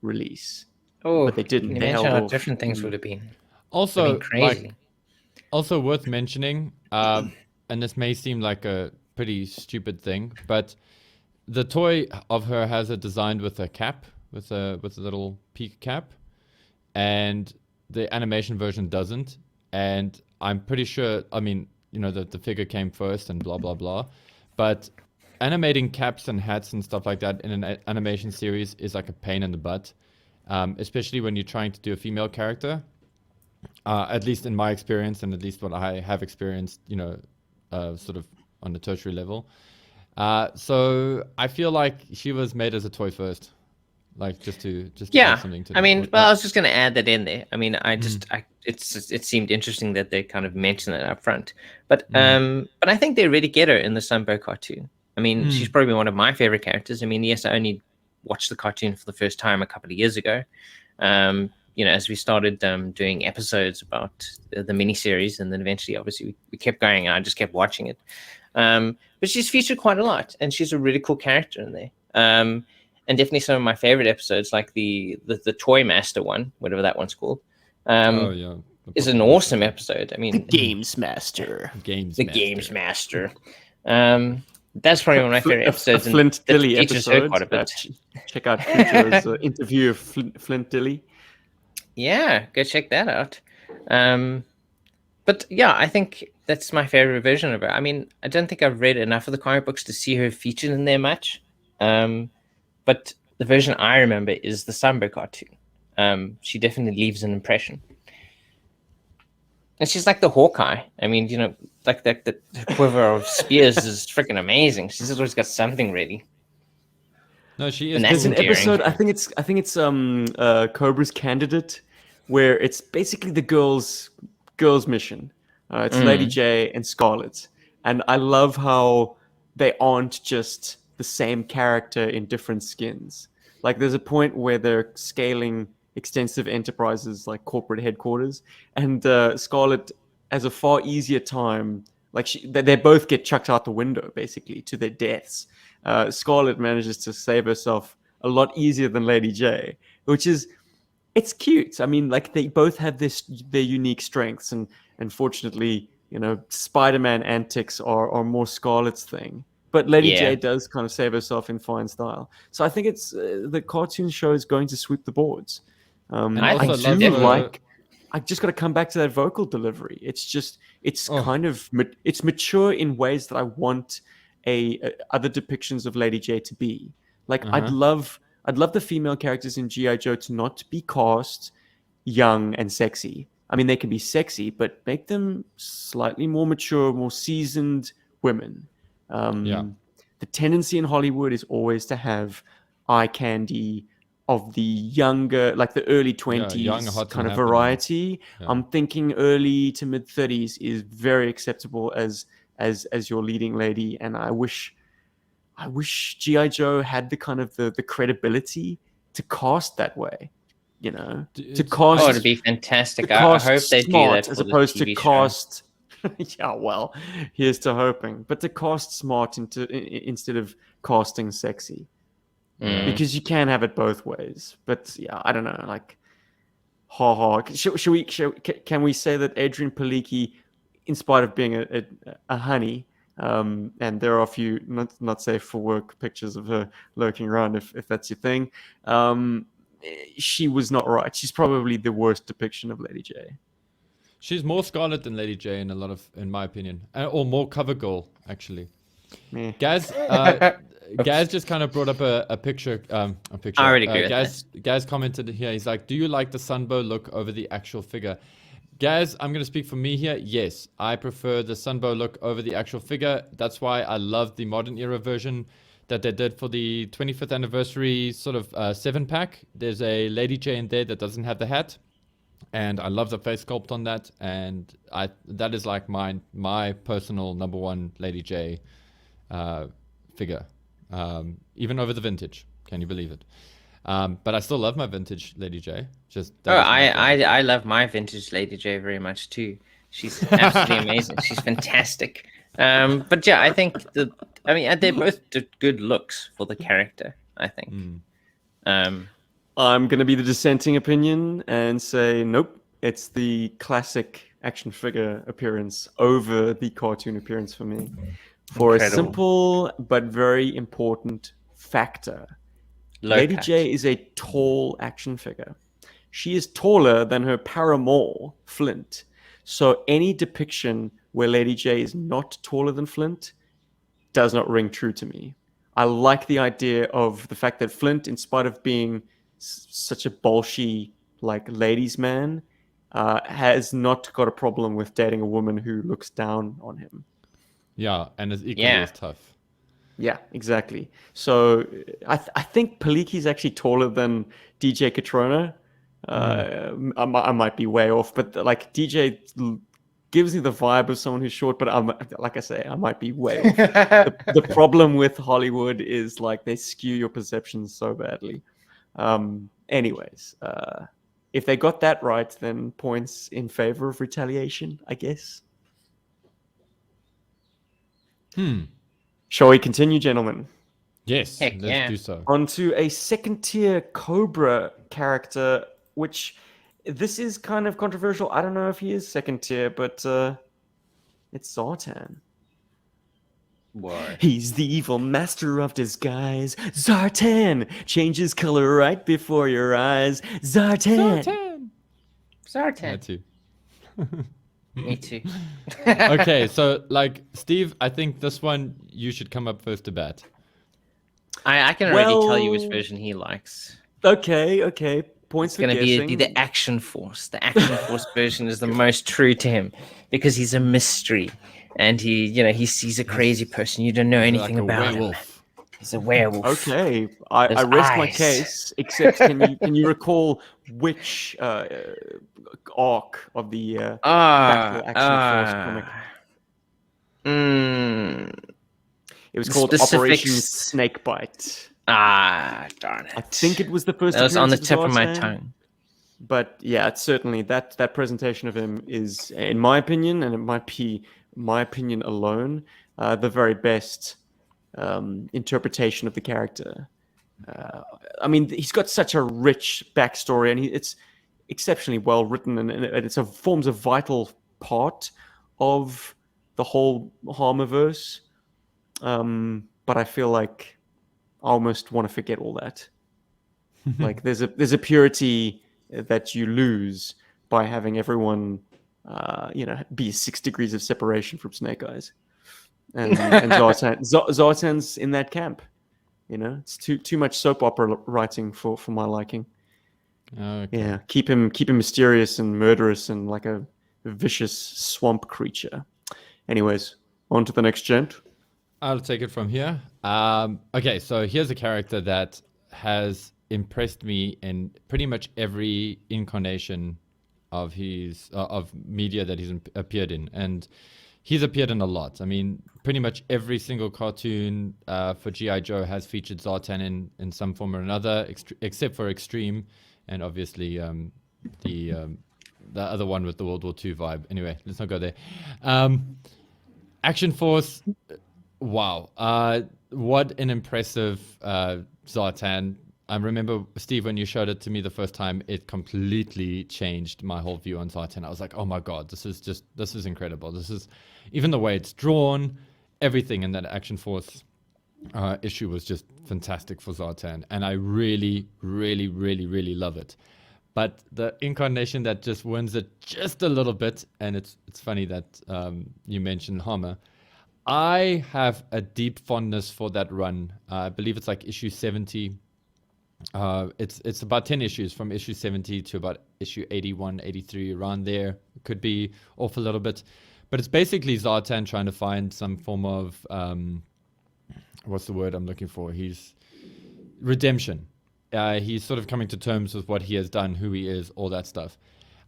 release, but they didn't. Can you They imagine held how off. different things would have been? Also, crazy. Also worth mentioning, and this may seem like a pretty stupid thing, but the toy of her has it designed with a cap, with a little peak cap, and the animation version doesn't. And I'm pretty sure, I mean, the figure came first and blah blah blah, but animating caps and hats and stuff like that in an animation series is like a pain in the butt, especially when you're trying to do a female character. At least in my experience, and at least what I have experienced, sort of on the tertiary level. So I feel like she was made as a toy first, like just to have something to. I mean, well, I was just going to add that in there. I mean, it seemed interesting that they kind of mentioned it up front, but I think they really get her in the Sunbow cartoon. I mean, she's probably one of my favorite characters. I mean, yes, I only watched the cartoon for the first time a couple of years ago. As we started doing episodes about the miniseries, and then eventually, obviously, we kept going, and I just kept watching it. But she's featured quite a lot, and she's a really cool character in there. And definitely some of my favorite episodes, like the Toy Master one, whatever that one's called, is an awesome episode. I mean, the Games Master. The Games Master. That's probably one of my favorite episodes. A Flint Dilly episode. Quite check out Future's interview of Flint Dilly. Yeah, go check that out. But yeah, I think that's my favorite version of her. I mean, I don't think I've read enough of the comic books to see her featured in there much. But the version I remember is the Sunbow cartoon. She definitely leaves an impression. And she's like the Hawkeye. I mean, like the quiver of spears is freaking amazing. She's always got something ready. No, she is. There's an episode. I think it's Cobra's Candidate, where it's basically the girls' mission. It's Lady J and Scarlet, and I love how they aren't just the same character in different skins. Like there's a point where they're scaling extensive enterprises like corporate headquarters, and Scarlet has a far easier time. Like they both get chucked out the window basically to their deaths. Scarlet manages to save herself a lot easier than Lady J, it's cute. I mean, like they both have their unique strengths, and fortunately, Spider-Man antics are more Scarlet's thing. But Lady Yeah. J does kind of save herself in fine style. So I think it's the cartoon show is going to sweep the boards. And I I think also do love like. I just got to come back to that vocal delivery. It's Oh. kind of it's mature in ways that I want other depictions of Lady J to be. Like I'd love the female characters in GI Joe to not be cast young and sexy. I mean, they can be sexy, but make them slightly more mature, more seasoned women. Yeah. The tendency in Hollywood is always to have eye candy of the younger, like the early young, 20s hot, kind and of happening. variety. Yeah. I'm thinking early to mid 30s is very acceptable as your leading lady, and I wish GI Joe had the kind of the credibility to cast that way, you know, to cast Oh, it'd be fantastic. to I cast hope they do smart that as for the opposed to TV show. cast. Yeah, well, here's to hoping, but to cast smart instead of casting sexy, because you can have it both ways. But yeah, I don't know, like, can we say that Adrian Palicki, in spite of being a honey, and there are a few not safe for work pictures of her lurking around, if that's your thing, she was not right. She's probably the worst depiction of Lady J. She's more Scarlet than Lady J in my opinion, or more cover girl actually. Meh. Gaz, Gaz just kind of brought up a picture. I already agree with Gaz commented here. He's like, "Do you like the Sunbow look over the actual figure?" Gaz, I'm going to speak for me here. Yes, I prefer the Sunbow look over the actual figure. That's why I love the modern era version that they did for the 25th anniversary sort of 7-pack. There's a Lady J in there that doesn't have the hat. And I love the face sculpt on that, and that is like my personal number one Lady J figure, even over the vintage. Can you believe it? But I still love my vintage Lady J. I love my vintage Lady J very much too. She's absolutely amazing. She's fantastic. But yeah, I think they're both good looks for the character, I think. I'm going to be the dissenting opinion and say, nope, it's the classic action figure appearance over the cartoon appearance for me. For Incredible. a simple but very important factor. Lady J is a tall action figure. She is taller than her paramour, Flint. So any depiction where Lady J is not taller than Flint does not ring true to me. I like the idea of the fact that Flint, in spite of being such a bolshy, like, ladies' man, has not got a problem with dating a woman who looks down on him. Yeah, and is equally as tough. Yeah, exactly. So I think Palicki's actually taller than DJ Catrona. I might be way off, but like DJ gives me the vibe of someone who's short, but like I say, I might be way off. The problem with Hollywood is like they skew your perceptions so badly. Anyways, if they got that right, then points in favor of Retaliation, I guess. Shall we continue, gentlemen? Yes, Heck let's yeah. do so. Onto a second-tier Cobra character, which this is kind of controversial. I don't know if he is second-tier, but it's Zartan. What? He's the evil master of disguise. Zartan changes color right before your eyes. Zartan. Zartan. Had to. Me too. Okay, so like Steve, I think this one you should come up first to bat. I can already tell you which Well- version he likes. Okay. Points It's for going to guessing. be the Action Force. The Action Force version is the most true to him because he's a mystery, and he's a crazy person. You don't know anything Like a about him. werewolf. He's a werewolf. Okay, I Those rest my eyes. case. Except, can you recall which arc of the Battle Action Force comic? It was called Operation specifics. Snakebite. Darn it. I think it was the first. That was on the appearance tip of my Zartan. tongue. But yeah, it's certainly that presentation of him is, in my opinion, and it might be my opinion alone, the very best interpretation of the character. I mean, he's got such a rich backstory, and it's exceptionally well written, and it forms a vital part of the whole Harmerverse. but I feel like I almost want to forget all that. Like there's a purity that you lose by having everyone, be 6 degrees of separation from Snake Eyes, and Zartan's in that camp. It's too much soap opera writing for my liking. Okay. Yeah, keep him mysterious and murderous and like a vicious swamp creature. Anyways, on to the next gent. I'll take it from here. Okay, so here's a character that has impressed me in pretty much every incarnation of his of media that he's appeared in, and he's appeared in a lot. I mean, pretty much every single cartoon for GI Joe has featured Zartan in some form or another, except for Extreme, and obviously the other one with the World War II vibe. Anyway, let's not go there. Action Force. Wow. What an impressive Zartan. I remember, Steve, when you showed it to me the first time, it completely changed my whole view on Zartan. I was like, oh my God, this is incredible. This is, even the way it's drawn, everything in that Action Force issue was just fantastic for Zartan. And I really, really, really, really love it. But the incarnation that just wins it just a little bit, and it's funny that you mentioned Hammer. I have a deep fondness for that run. I believe it's like issue 70. It's about 10 issues from issue 70 to about issue 81, 83, around there. It could be off a little bit. But it's basically Zartan trying to find some form of, what's the word I'm looking for? He's redemption. He's sort of coming to terms with what he has done, who he is, all that stuff.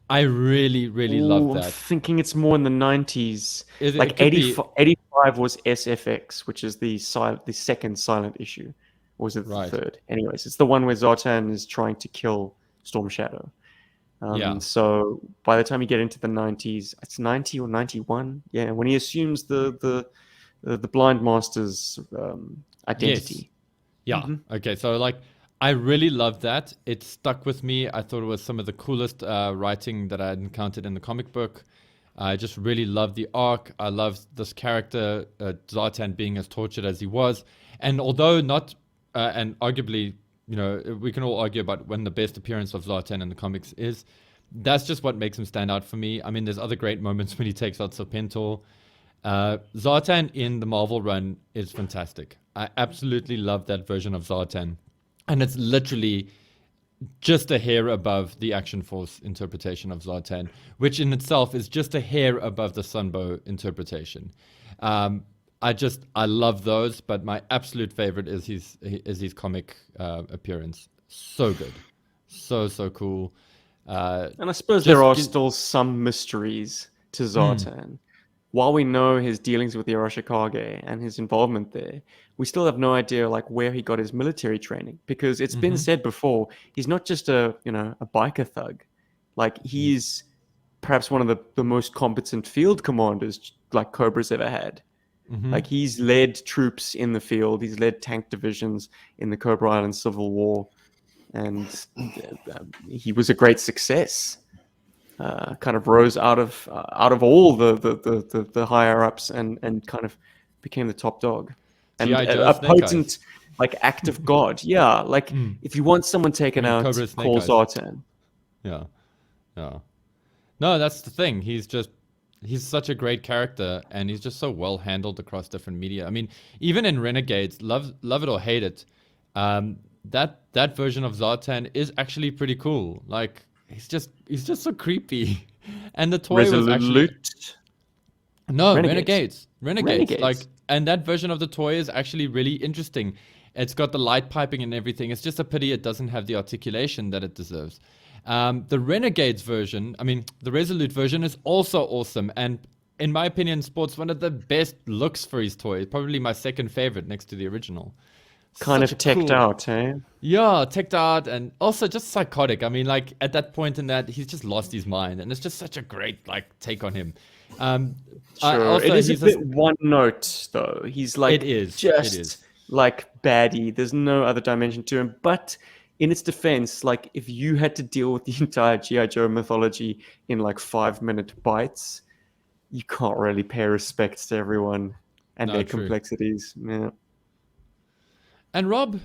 I really, really love I'm that. thinking it's more in the 90s. It Like could be- 85 was SFX, which is the second silent issue. Or was it the Right. third? Anyways, it's the one where Zartan is trying to kill Storm Shadow. Yeah. So by the time you get into the 90s, it's 90 or 91. Yeah, when he assumes the Blind Master's identity. Yeah. Okay. So like, I really loved that. It stuck with me. I thought it was some of the coolest writing that I had encountered in the comic book. I just really loved the arc. I loved this character, Zartan, being as tortured as he was. And although not, and arguably, we can all argue about when the best appearance of Zartan in the comics is, that's just what makes him stand out for me. I mean, there's other great moments when he takes out Serpentor. Zartan in the Marvel run is fantastic. I absolutely love that version of Zartan. And it's literally just a hair above the Action Force interpretation of Zartan, which in itself is just a hair above the Sunbow interpretation. I love those, but my absolute favorite is his comic appearance. So good. So cool. And I suppose there are still some mysteries to Zartan. While we know his dealings with the Arashikage and his involvement there, we still have no idea like where he got his military training, because it's been said before, he's not just a biker thug. Like, he's perhaps one of the most competent field commanders like Cobra's ever had. Like, he's led troops in the field, he's led tank divisions in the Cobra Island Civil War, and he was a great success. Kind of rose out of all the higher ups and kind of became the top dog, and G.I. Joe a Snake potent Eyes. like act of God. Yeah, like if you want someone taken out, Cobra Snake call Eyes. Zartan. Yeah. No, that's the thing. He's such a great character, and he's just so well handled across different media. I mean, even in Renegades, love it or hate it, that version of Zartan is actually pretty cool. Like, he's just so creepy. And the toy was actually Renegades. Like, and that version of the toy is actually really interesting. It's got the light piping and everything. It's just a pity it doesn't have the articulation that it deserves. The Renegades version, I mean, the Resolute version is also awesome. And in my opinion, sports one of the best looks for his toy. Probably my second favorite next to the original. Kind Such of a teched cool- out, eh? Yeah, teched out, and also just psychotic. I mean, like, at that point in that, he's just lost his mind, and it's just such a great like take on him. Sure, it is a bit one note though. He's like It is. just like baddie. There's no other dimension to him. But in its defense, like, if you had to deal with the entire GI Joe mythology in like 5-minute bites, you can't really pay respects to everyone. and No, their true. complexities. Yeah. And Rob,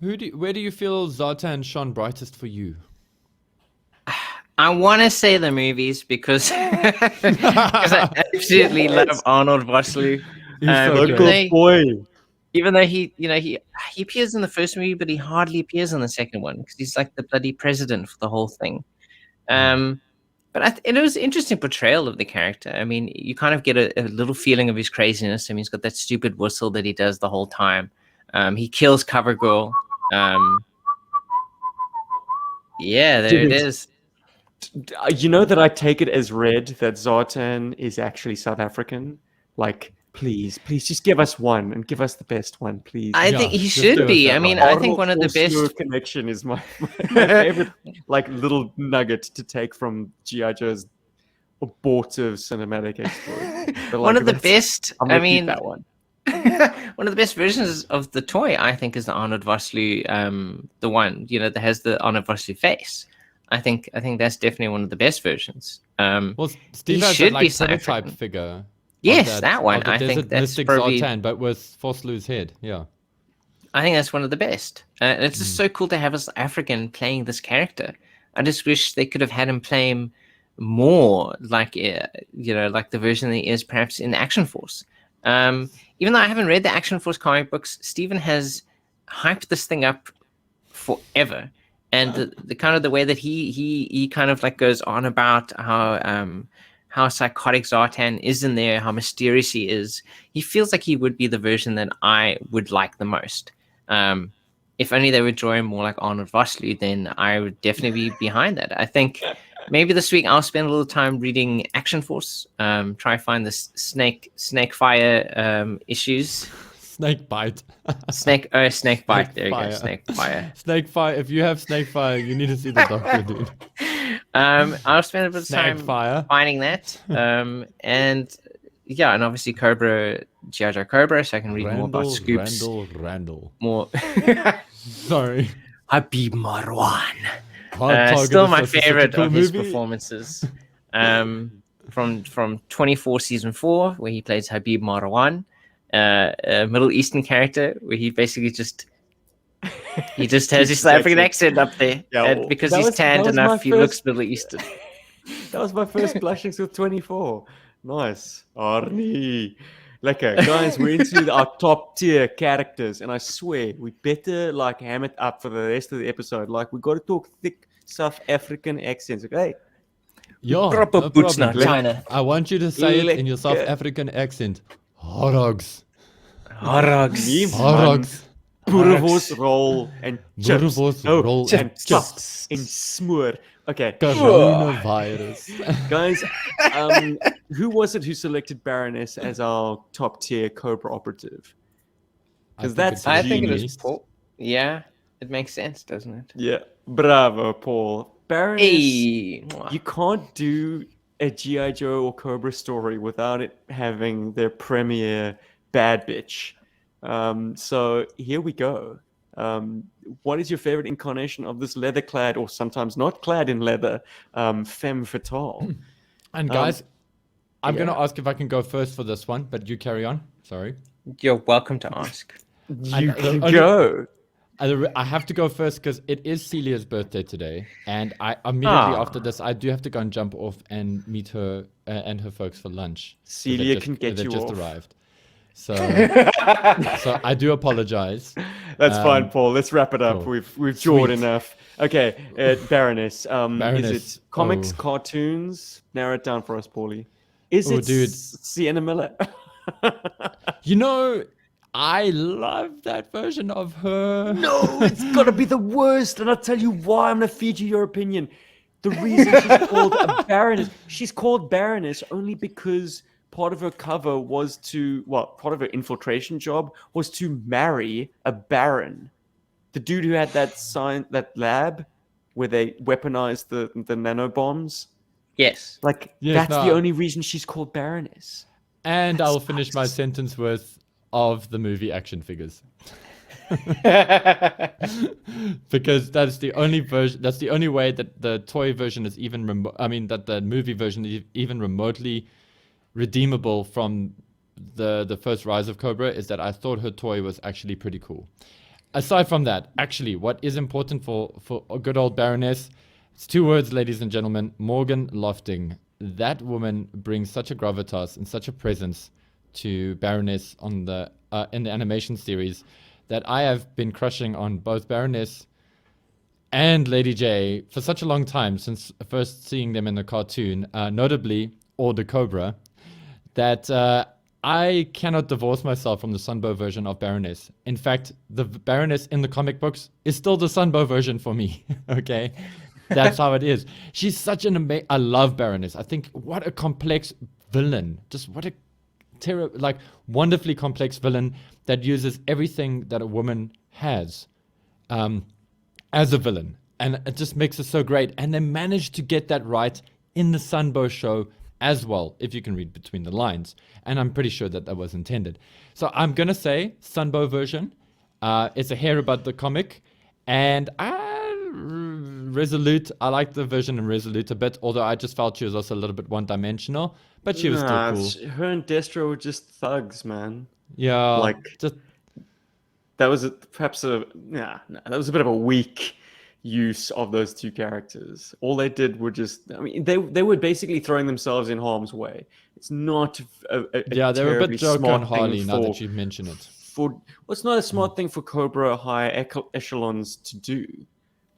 where do you feel Zartan shone brightest for you? I want to say the movies because I absolutely love Arnold Vosloo. He's so Even great. though boy. he appears in the first movie, but he hardly appears in the second one because he's like the bloody president for the whole thing. But it was an interesting portrayal of the character. I mean, you kind of get a little feeling of his craziness. I mean, he's got that stupid whistle that he does the whole time. He kills CoverGirl. Yeah, there it Dude. is. You know that I take it as read that Zartan is actually South African. Like, please just give us one and give us the best one, please. I Yeah, think he just do should us be. that I mean, one. I think one of the Vosloo best. connection is my favorite, like little nugget to take from GI Joe's abortive cinematic exploit. But, One like, of the that's- best. I'm I gonna keep mean, that one. one of the best versions of the toy, I think, is the Arnold Vosloo, the one that has the Arnold Vosloo face. I think that's definitely one of the best versions. Well, Steve He has that should be like South prototype African. figure. Yes, that one. Of the I think Desert that's Mystic probably. Zartan, but with Vosloo's head. Yeah. I think that's one of the best. And it's just so cool to have us African playing this character. I just wish they could have had him play him more like like the version that he is perhaps in Action Force. Even though I haven't read the Action Force comic books, Stephen has hyped this thing up forever. And the kind of the way that he kind of like goes on about how psychotic Zartan is in there, how mysterious he is. He feels like he would be the version that I would like the most. If only they would draw him more like Arnold Vosloo, then I would definitely be behind that. I think maybe this week I'll spend a little time reading Action Force, try find the snake fire issues. Snake bite. Snake bite. Snake There you go. fire. Snake fire. Snake fire. If you have snake fire, you need to see the doctor, dude. I'll spend a bit of Snake time fire. finding that. And yeah, and obviously GI Joe Cobra, so I can read more about Scoops. Randall. More. Sorry. Habib Marwan. Hard Target Still is my such a favorite cool of his movie. performances. From 24 season 4, where he plays Habib Marwan, a Middle Eastern character, where he basically just has his South African accent up there, Yeah, and because that he's was- that tanned was my enough, he first- looks Middle Eastern. That was my first blushings with 24. Nice. Arnie. Lekker. Guys, we're into our top tier characters, and I swear we better like ham it up for the rest of the episode. Like, we got to talk thick South African accents, okay? Yeah, Proper no boots problem. now, China. I want you to say it in your South Lekker. African accent. Horogs. Horogs. Nee, man. Horogs. Boerewors roll and chips. Boerewors Oh, roll and and pap chips. and smoor. Okay. Coronavirus. Guys, who was it who selected Baroness as our top tier Cobra operative? Because that's I think it genius. is Paul. Yeah, it makes sense, doesn't it? Yeah, bravo, Paul. Baroness, Hey. you can't do a GI Joe or Cobra story without it having their premiere bad bitch. So here we go. What is your favorite incarnation of this leather-clad, or sometimes not clad in leather, femme fatale? And guys, I'm going to yeah. ask if I can go first for this one, but you carry on. Sorry. You're welcome to ask. You the can only- go. I have to go first because it is Celia's birthday today, and I immediately Ah. after this I do have to go and jump off and meet her and her folks for lunch. Celia can get They've you just off. arrived, so so I do apologize. That's fine, Paul. Let's wrap it up. cool. We've jawed Sweet. enough. Okay, Baroness. Baroness, Is it comics, oh. cartoons? Narrow it down for us, Paulie. Is Oh, it dude. Sienna Miller? You know, I love that version of her. No, it's gotta be the worst, and I'll tell you why. I'm gonna feed you your opinion. The reason she's called a Baroness, she's called Baroness only because part of her cover was part of her infiltration job was to marry a baron. The dude who had that lab where they weaponized the nanobombs. Yes. Like, Yes, that's the no. only reason she's called Baroness. And I'll finish my sentence with of the movie action figures. Because that's the only version. That's the only way that the toy version is even. That the movie version is even remotely redeemable from the first rise of Cobra is that I thought her toy was actually pretty cool. Aside from that, actually, what is important for a good old Baroness, it's 2 words, ladies and gentlemen, Morgan Lofting. That woman brings such a gravitas and such a presence to Baroness on the in the animation series that I have been crushing on both Baroness and Lady J for such a long time, since first seeing them in the cartoon, notably Order Cobra, that I cannot divorce myself from the Sunbow version of Baroness. In fact, the Baroness in the comic books is still the Sunbow version for me. Okay? That's how it is. She's such an amazing... I love Baroness. I think what a complex villain. Just what a wonderfully complex villain that uses everything that a woman has as a villain. And it just makes it so great. And they managed to get that right in the Sunbow show as well, if you can read between the lines. And I'm pretty sure that that was intended. So I'm going to say Sunbow version. It's a hair about the comic. And Resolute, I like the version in Resolute a bit, although I just felt she was also a little bit one-dimensional. But she was still cool. Her and Destro were just thugs, man. Yeah. Like, just, that was perhaps a that was a bit of a weak use of those 2 characters. All they did were just, I mean, they were basically throwing themselves in harm's way. It's not yeah, they were a bit joke on Harley now for, that you've mentioned it. Well, it's not a smart thing for Cobra higher echelons to do.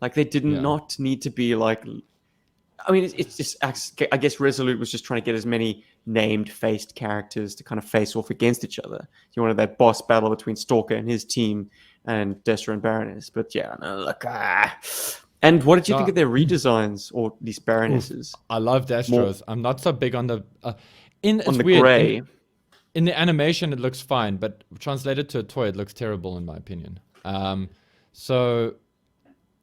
Like, they did not need to be like... I mean, it's just... I guess Resolute was just trying to get as many named-faced characters to kind of face off against each other. You wanted that boss battle between Stalker and his team and Destro and Baroness. But yeah, no, look... And what did you think of their redesigns, or these Baronesses? I love Destro's. I'm not so big on the... weird. Grey. In the animation, it looks fine, but translated to a toy, it looks terrible, in my opinion. So...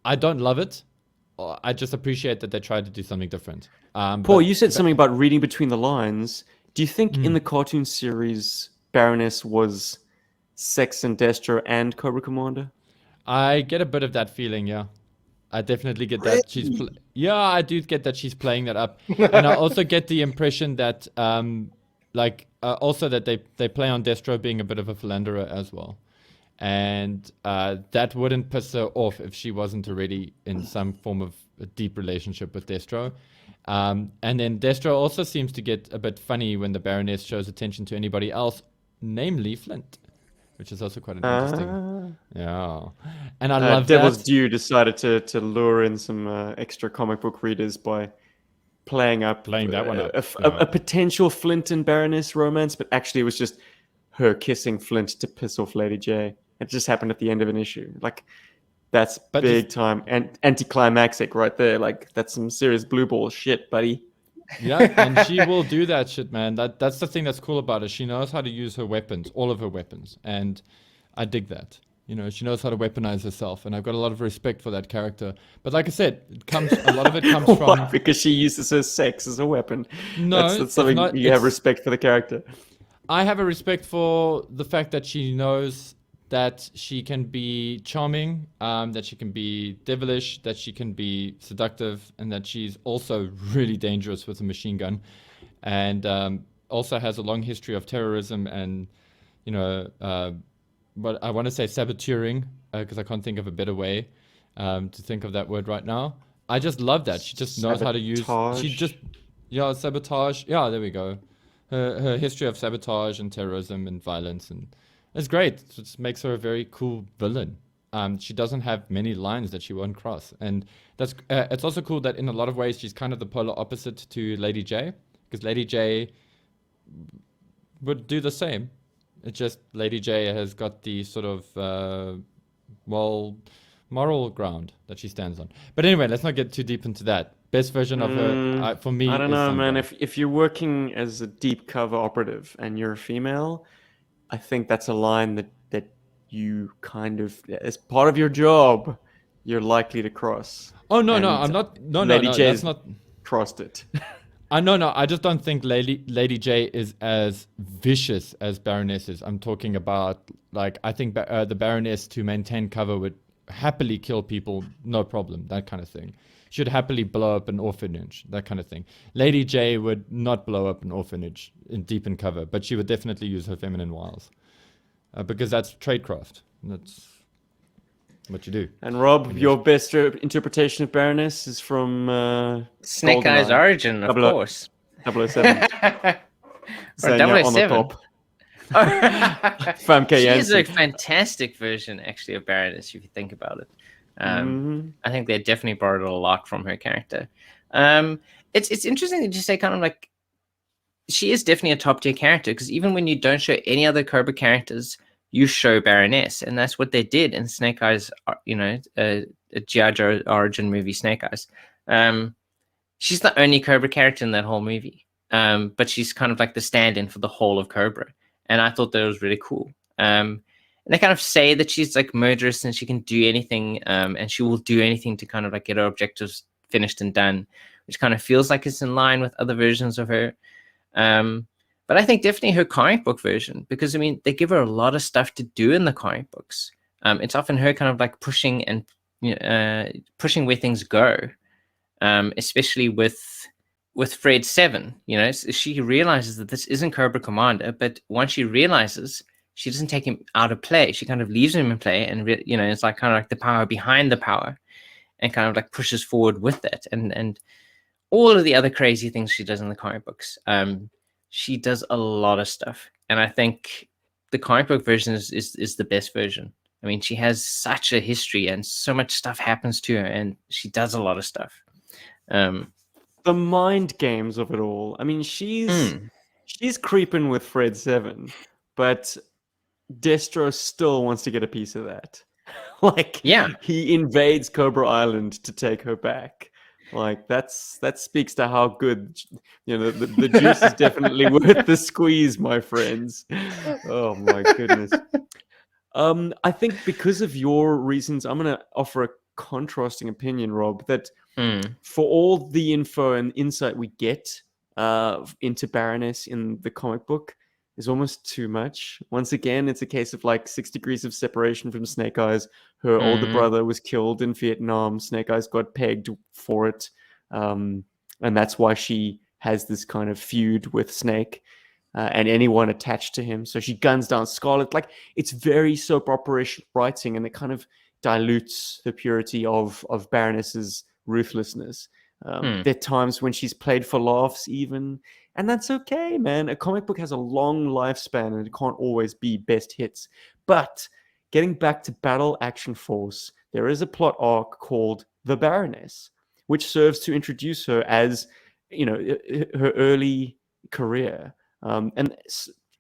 I don't love it. I just appreciate that they tried to do something different. Paul, you said something about reading between the lines. Do you think in the cartoon series, Baroness was Sex and Destro and Cobra Commander? I get a bit of that feeling, yeah. I definitely get that. I do get that she's playing that up. And I also get the impression that, also that they play on Destro being a bit of a philanderer as well. And that wouldn't piss her off if she wasn't already in some form of a deep relationship with Destro. And then Destro also seems to get a bit funny when the Baroness shows attention to anybody else, namely Flint, which is also quite interesting. Yeah. And I love Devil's Due decided to lure in some extra comic book readers by playing that one up. A potential Flint and Baroness romance, but actually it was just her kissing Flint to piss off Lady J. It just happened at the end of an issue. Like, that's big time and anticlimactic right there. Like, that's some serious blue ball shit, buddy. Yeah, and she will do that shit, man. That's the thing that's cool about her. She knows how to use her weapons, all of her weapons, and I dig that. You know, she knows how to weaponize herself, and I've got a lot of respect for that character. But like I said, a lot of it comes from... Why? Because she uses her sex as a weapon. No, that's something you have respect for the character. I have a respect for the fact that she knows that she can be charming, that she can be devilish, that she can be seductive, and that she's also really dangerous with a machine gun, and also has a long history of terrorism and, what I want to say saboteuring, because I can't think of a better way to think of that word right now. I just love that. She just knows how to use... sabotage. Yeah, there we go. Her history of sabotage and terrorism and violence, and it's great. It just makes her a very cool villain. She doesn't have many lines that she won't cross, and that's it's also cool that in a lot of ways she's kind of the polar opposite to Lady J, because Lady J would do the same. It's just Lady J has got the sort of moral ground that she stands on. But anyway, let's not get too deep into that. Best version of her for me. I don't know, man. If you're working as a deep cover operative and you're a female, I think that's a line that you kind of, as part of your job, you're likely to cross. Oh no, I'm not. No, that's not. Crossed it. No. I just don't think Lady J is as vicious as Baroness is. I'm talking about I think the Baroness, to maintain cover, would happily kill people, no problem, that kind of thing. She'd happily blow up an orphanage, that kind of thing. Lady J would not blow up an orphanage deep in cover, but she would definitely use her feminine wiles. Because that's tradecraft. That's what you do. And Rob, your best interpretation of Baroness is from Snake Eyes GoldenEye. Origin, of course. 007. Or Saying on the 007. top. Famke She is a Janssen. fantastic version, actually, of Baroness, if you think about it. Mhm. I think they definitely borrowed a lot from her character. It's interesting that you say kind of like she is definitely a top tier character, because even when you don't show any other Cobra characters, you show Baroness, and that's what they did in Snake Eyes. A GI Joe origin movie, Snake Eyes. She's the only Cobra character in that whole movie, but she's kind of like the stand-in for the whole of Cobra, and I thought that was really cool. And they kind of say that she's like murderous and she can do anything, and she will do anything to kind of like get her objectives finished and done, which kind of feels like it's in line with other versions of her. But I think definitely her comic book version, because I mean they give her a lot of stuff to do in the comic books. It's often her kind of like pushing pushing where things go, especially with Fred 7. She realizes that this isn't Cobra Commander, but once she realizes, she doesn't take him out of play. She kind of leaves him in play, and it's like kind of like the power behind the power, and kind of like pushes forward with that, and all of the other crazy things she does in the comic books. She does a lot of stuff, and I think the comic book version is the best version. I mean, she has such a history, and so much stuff happens to her, and she does a lot of stuff. The mind games of it all. I mean, she's creeping with Fred 7, but Destro still wants to get a piece of that. He invades Cobra Island to take her back. Like that speaks to how good, the juice is definitely worth the squeeze, my friends. Oh my goodness. I think because of your reasons, I'm gonna offer a contrasting opinion, Rob, that for all the info and insight we get into Baroness in the comic book is almost too much. Once again, it's a case of like 6 degrees of separation from Snake Eyes. Her older brother was killed in Vietnam. Snake Eyes got pegged for it. And that's why she has this kind of feud with Snake and anyone attached to him. So she guns down Scarlet. Like, it's very soap opera-ish writing, and it kind of dilutes the purity of Baroness's ruthlessness. There are times when she's played for laughs even, and that's okay, man. A comic book has a long lifespan, and it can't always be best hits. But getting back to Battle Action Force, there is a plot arc called The Baroness, which serves to introduce her as, her early career. And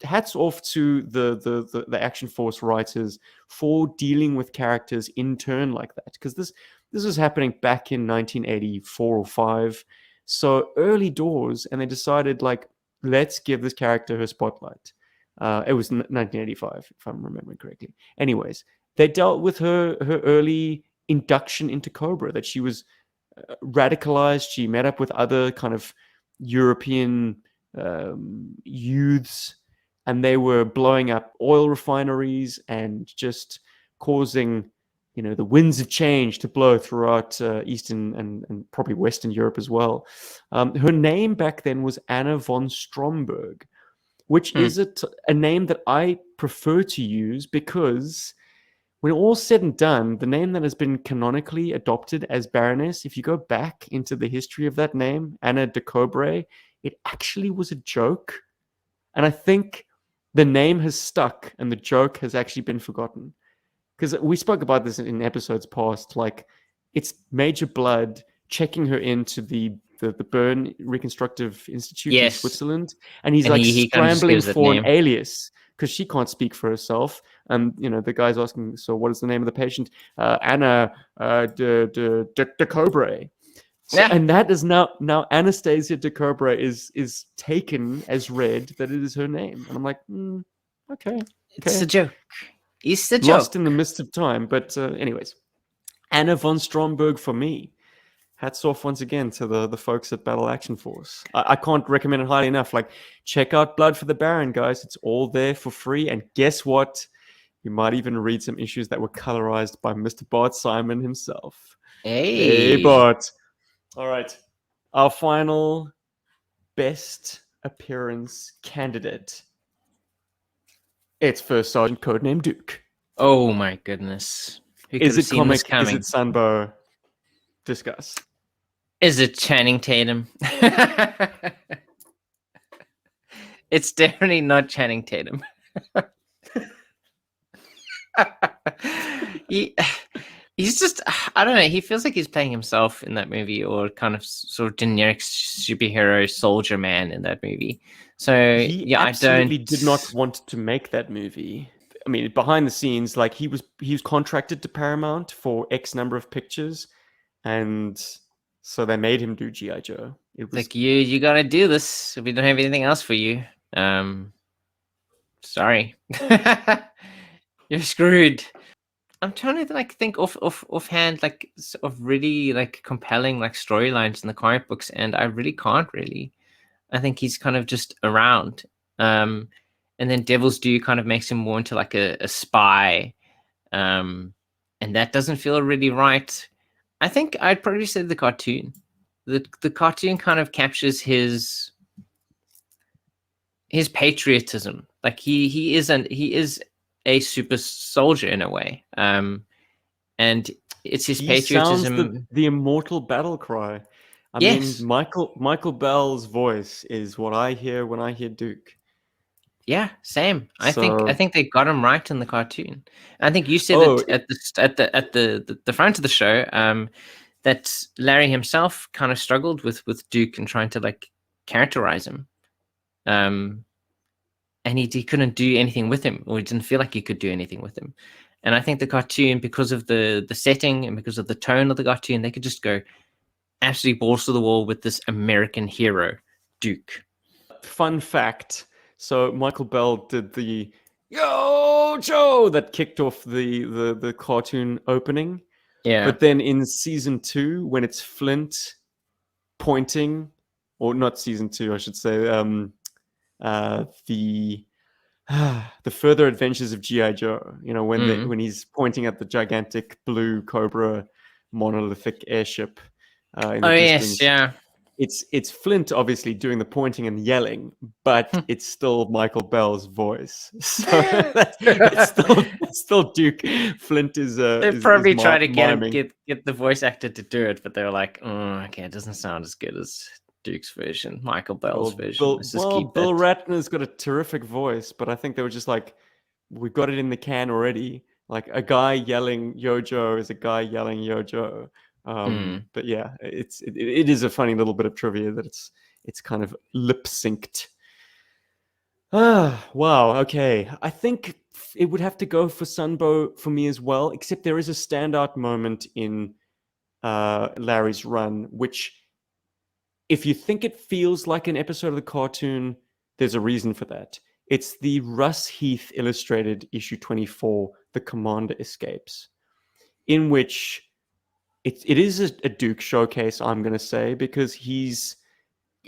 hats off to the Action Force writers for dealing with characters in turn like that, because this was happening back in 1984 or 5, so early doors, and they decided, like, let's give this character her spotlight. It was 1985, if I'm remembering correctly. Anyways, they dealt with her early induction into Cobra, that she was radicalized. She met up with other kind of European youths, and they were blowing up oil refineries and just causing the winds of change to blow throughout Eastern and probably Western Europe as well. Her name back then was Anna von Stromberg, which is a name that I prefer to use, because when all's said and done, the name that has been canonically adopted as Baroness, if you go back into the history of that name, Anna de Cobra, it actually was a joke. And I think the name has stuck and the joke has actually been forgotten. Because we spoke about this in episodes past, like, it's Major Blood checking her into the Bern Reconstructive Institute in Switzerland, and he's he scrambling for an alias because she can't speak for herself. And the guy's asking, so what is the name of the patient? Anna de Cobra. So, and that is now Anastasia de Cobra is taken as read that it is her name, and I'm like, okay, it's a joke. It's the joke. Lost in the midst of time. But anyways, Anna von Stromberg for me. Hats off once again to the folks at Battle Action Force. I can't recommend it highly enough. Like, check out Blood for the Baron, guys. It's all there for free. And guess what? We might even read some issues that were colorized by Mr. Bart Simon himself. Hey, Hey. Bart. All right. Our final best appearance candidate. It's First Sergeant Codename Duke. Oh my goodness. Who could Is have it seen this comic? Is coming? it Sunbow? Discuss. Is it Channing Tatum? It's definitely not Channing Tatum. he, he's just, I don't know. He feels like he's playing himself in that movie, or kind of sort of generic superhero soldier man in that movie. So He yeah, absolutely did not want to make that movie. I mean, behind the scenes, like he was contracted to Paramount for X number of pictures, and so they made him do GI Joe. It It's was like you gotta do this. We don't have anything else for you. Sorry, you're screwed. I'm trying to like think offhand, like of really like compelling like storylines in the comic books, and I really can't really. I think he's kind of just around. And then Devil's Due kind of makes him more into like a spy, and that doesn't feel really right. I think I'd probably say the cartoon. The cartoon kind of captures his patriotism. Like he is a super soldier in a way. And it's his he sounds patriotism. the immortal battle cry. I Yes. mean, Michael Bell's voice is what I hear when I hear Duke. Yeah, same. I So, think they got him right in the cartoon. I think you said oh, it at the front of the show. That Larry himself kind of struggled with Duke and trying to like characterize him. And he couldn't do anything with him, or he didn't feel like he could do anything with him. And I think the cartoon, because of the setting and because of the tone of the cartoon, they could just go absolutely balls to the wall with this American hero, Duke. fun fact. So Michael Bell did the Yo Joe that kicked off the cartoon opening. Yeah. But then in season 2, when it's Flint pointing, or not season 2, I should say, the the further adventures of GI Joe. You know, when he's pointing at the gigantic blue Cobra monolithic airship in the distance. Yes, yeah. It's Flint obviously doing the pointing and yelling, but it's still Michael Bell's voice. So that's still Duke. Flint is They probably try to miming. get the voice actor to do it, but they're like, okay, it doesn't sound as good as Duke's version, Michael Bell's version. Let's just keep Bill that. Ratner's got a terrific voice, but I think they were just like, we've got it in the can already. Like a guy yelling "Yo Joe" is a guy yelling "Yo Joe." But yeah, it is a funny little bit of trivia that it's kind of lip synced. Ah, wow. Okay, I think it would have to go for Sunbow for me as well. Except there is a standout moment in Larry's run, which, if you think it feels like an episode of the cartoon, there's a reason for that. It's the Russ Heath illustrated issue 24, The Commander Escapes, in which it is a Duke showcase, I'm going to say, because he's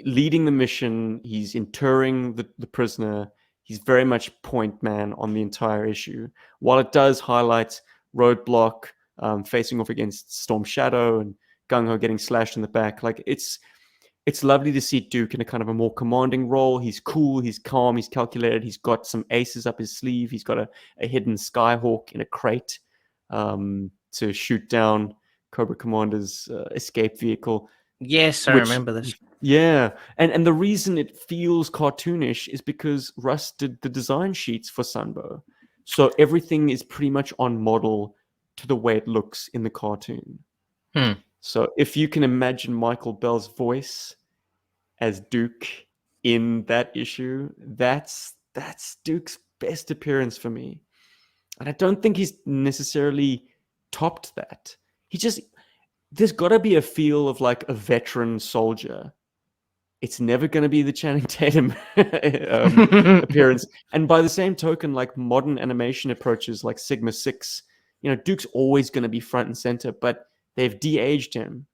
leading the mission, he's interring the prisoner, he's very much point man on the entire issue. While it does highlight Roadblock facing off against Storm Shadow and Gung-Ho getting slashed in the back, like it's lovely to see Duke in a kind of a more commanding role. He's cool, he's calm, he's calculated, he's got some aces up his sleeve, he's got a hidden Skyhawk in a crate to shoot down Cobra Commander's escape vehicle. Yes, I remember this. Yeah, and the reason it feels cartoonish is because Russ did the design sheets for Sunbow. So everything is pretty much on model to the way it looks in the cartoon. So if you can imagine Michael Bell's voice as Duke in that issue, that's Duke's best appearance for me. And I don't think he's necessarily topped that. There's got to be a feel of like a veteran soldier. It's never going to be the Channing Tatum appearance. And by the same token, like modern animation approaches like Sigma 6, Duke's always going to be front and center, but they've de-aged him.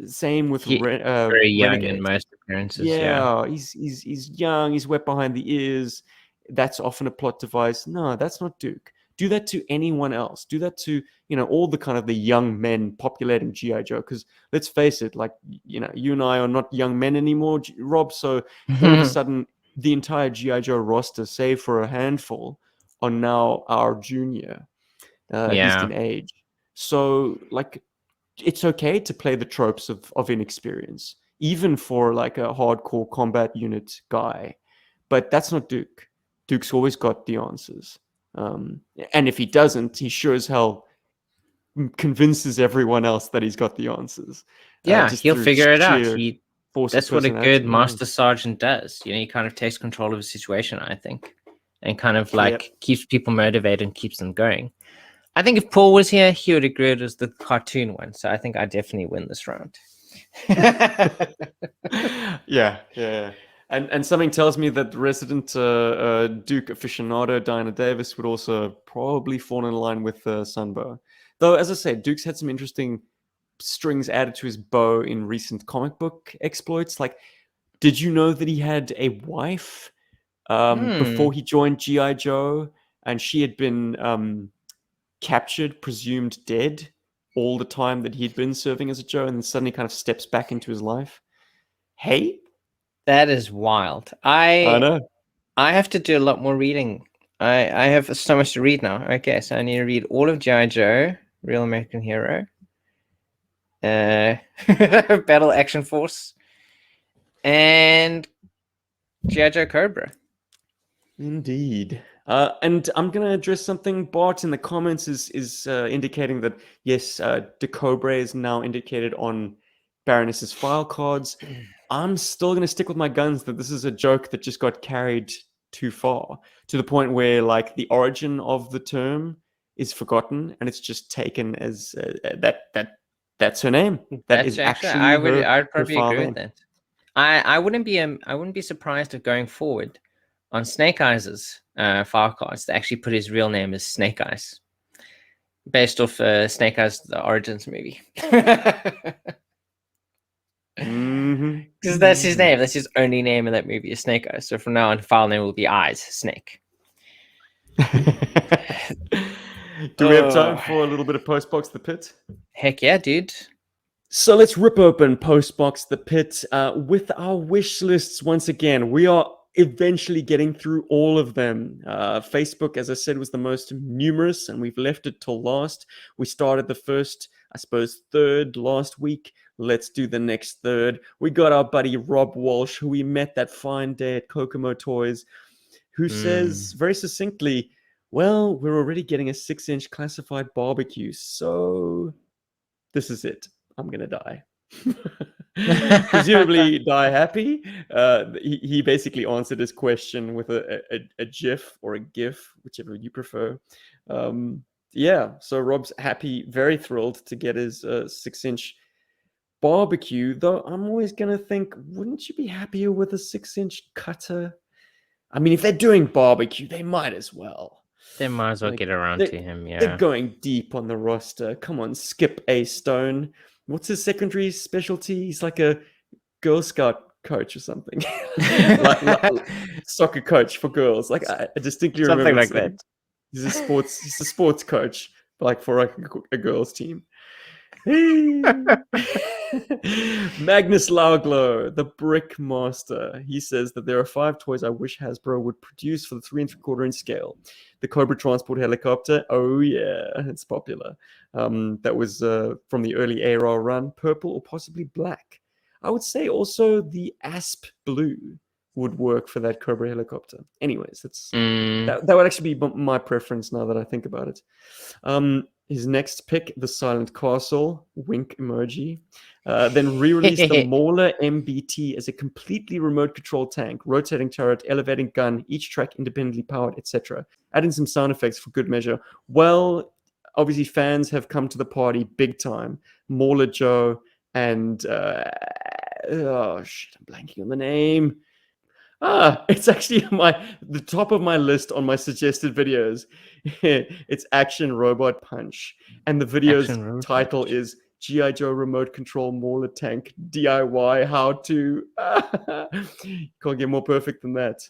Same with Very young Renegade. in most appearances. Yeah, he's young, he's wet behind the ears. That's often a plot device. No, that's not Duke. Do that to anyone else. Do that to, all the kind of the young men populating GI Joe. Because let's face it, like, you and I are not young men anymore, Rob. So all of a sudden, the entire GI Joe roster, save for a handful, are now our junior, at least in age. So, like, it's okay to play the tropes of inexperience, even for like a hardcore combat unit guy. But that's not Duke. Duke's always got the answers. And if he doesn't, he sure as hell convinces everyone else that he's got the answers. Yeah, just he'll through figure it out. sheer force of That's what a personality, good master sergeant does. He kind of takes control of a situation, I think, and kind of like keeps people motivated and keeps them going. I think if Paul was here, he would agree it was the cartoon one. So I think I definitely win this round. Yeah. And something tells me that resident Duke aficionado Diana Davis would also probably fall in line with Sunbow. Though, as I said, Duke's had some interesting strings added to his bow in recent comic book exploits. Like, did you know that he had a wife before he joined GI Joe, and she had been captured, presumed dead, all the time that he'd been serving as a Joe, and then suddenly kind of steps back into his life? Hey, that is wild. I know. I have to do a lot more reading. I have so much to read now. Okay, so I need to read all of GI Joe, Real American Hero, Battle Action Force, and GI Joe Cobra. Indeed. And I'm going to address something Bart in the comments is indicating that, yes, De Cobra is now indicated on Baroness's file cards. I'm still going to stick with my guns that this is a joke that just got carried too far, to the point where, like, the origin of the term is forgotten and it's just taken as that's her name. That's actually I would her probably file agree name. with that. I wouldn't be surprised if going forward on Snake Eyes' file cards they actually put his real name as Snake Eyes, based off Snake Eyes the Origins movie. Because that's his name. That's his only name in that movie is Snake Eyes. So from now on, file name will be Eyes Snake. Do we have time for a little bit of Postbox the Pit? Heck yeah, dude. So let's rip open Postbox the Pit with our wish lists once again. We are eventually getting through all of them. Facebook, as I said, was the most numerous, and we've left it till last. We started the first, I suppose, third last week. Let's do the next third. We got our buddy Rob Walsh, who we met that fine day at Kokomo Toys, who says very succinctly, well, we're already getting a 6-inch classified barbecue, so this is it. I'm going to die. Presumably die happy. He basically answered his question with a GIF or a GIF, whichever you prefer. Yeah, so Rob's happy, very thrilled to get his 6-inch barbecue, though I'm always going to think, wouldn't you be happier with a 6-inch cutter? I mean, if they're doing barbecue, they might as well. They might as well get around to him, yeah. They're going deep on the roster. Come on, Skip A. Stone. What's his secondary specialty? He's like a Girl Scout coach or something. like soccer coach for girls. Like I distinctly remember something like that. He's a sports coach, like for like a girls team. Magnus Lauglo, the Brick Master. He says that there are 5 toys I wish Hasbro would produce for the 3 3/4-inch scale. The Cobra transport helicopter. Oh yeah, it's popular. That was from the early ARR run, purple or possibly black. I would say also the Asp blue would work for that Cobra helicopter. Anyways, that would actually be my preference now that I think about it. His next pick, the Silent Castle, wink emoji. Then re-release the Mauler MBT as a completely remote control tank, rotating turret, elevating gun, each track independently powered, etc. Add in some sound effects for good measure. Well, obviously fans have come to the party big time. Mauler Joe and oh shit, I'm blanking on the name. It's actually the top of my list on my suggested videos. It's Action Robot Punch. And the video's title is GI Joe Remote Control Mauler Tank DIY How To. Can't get more perfect than that.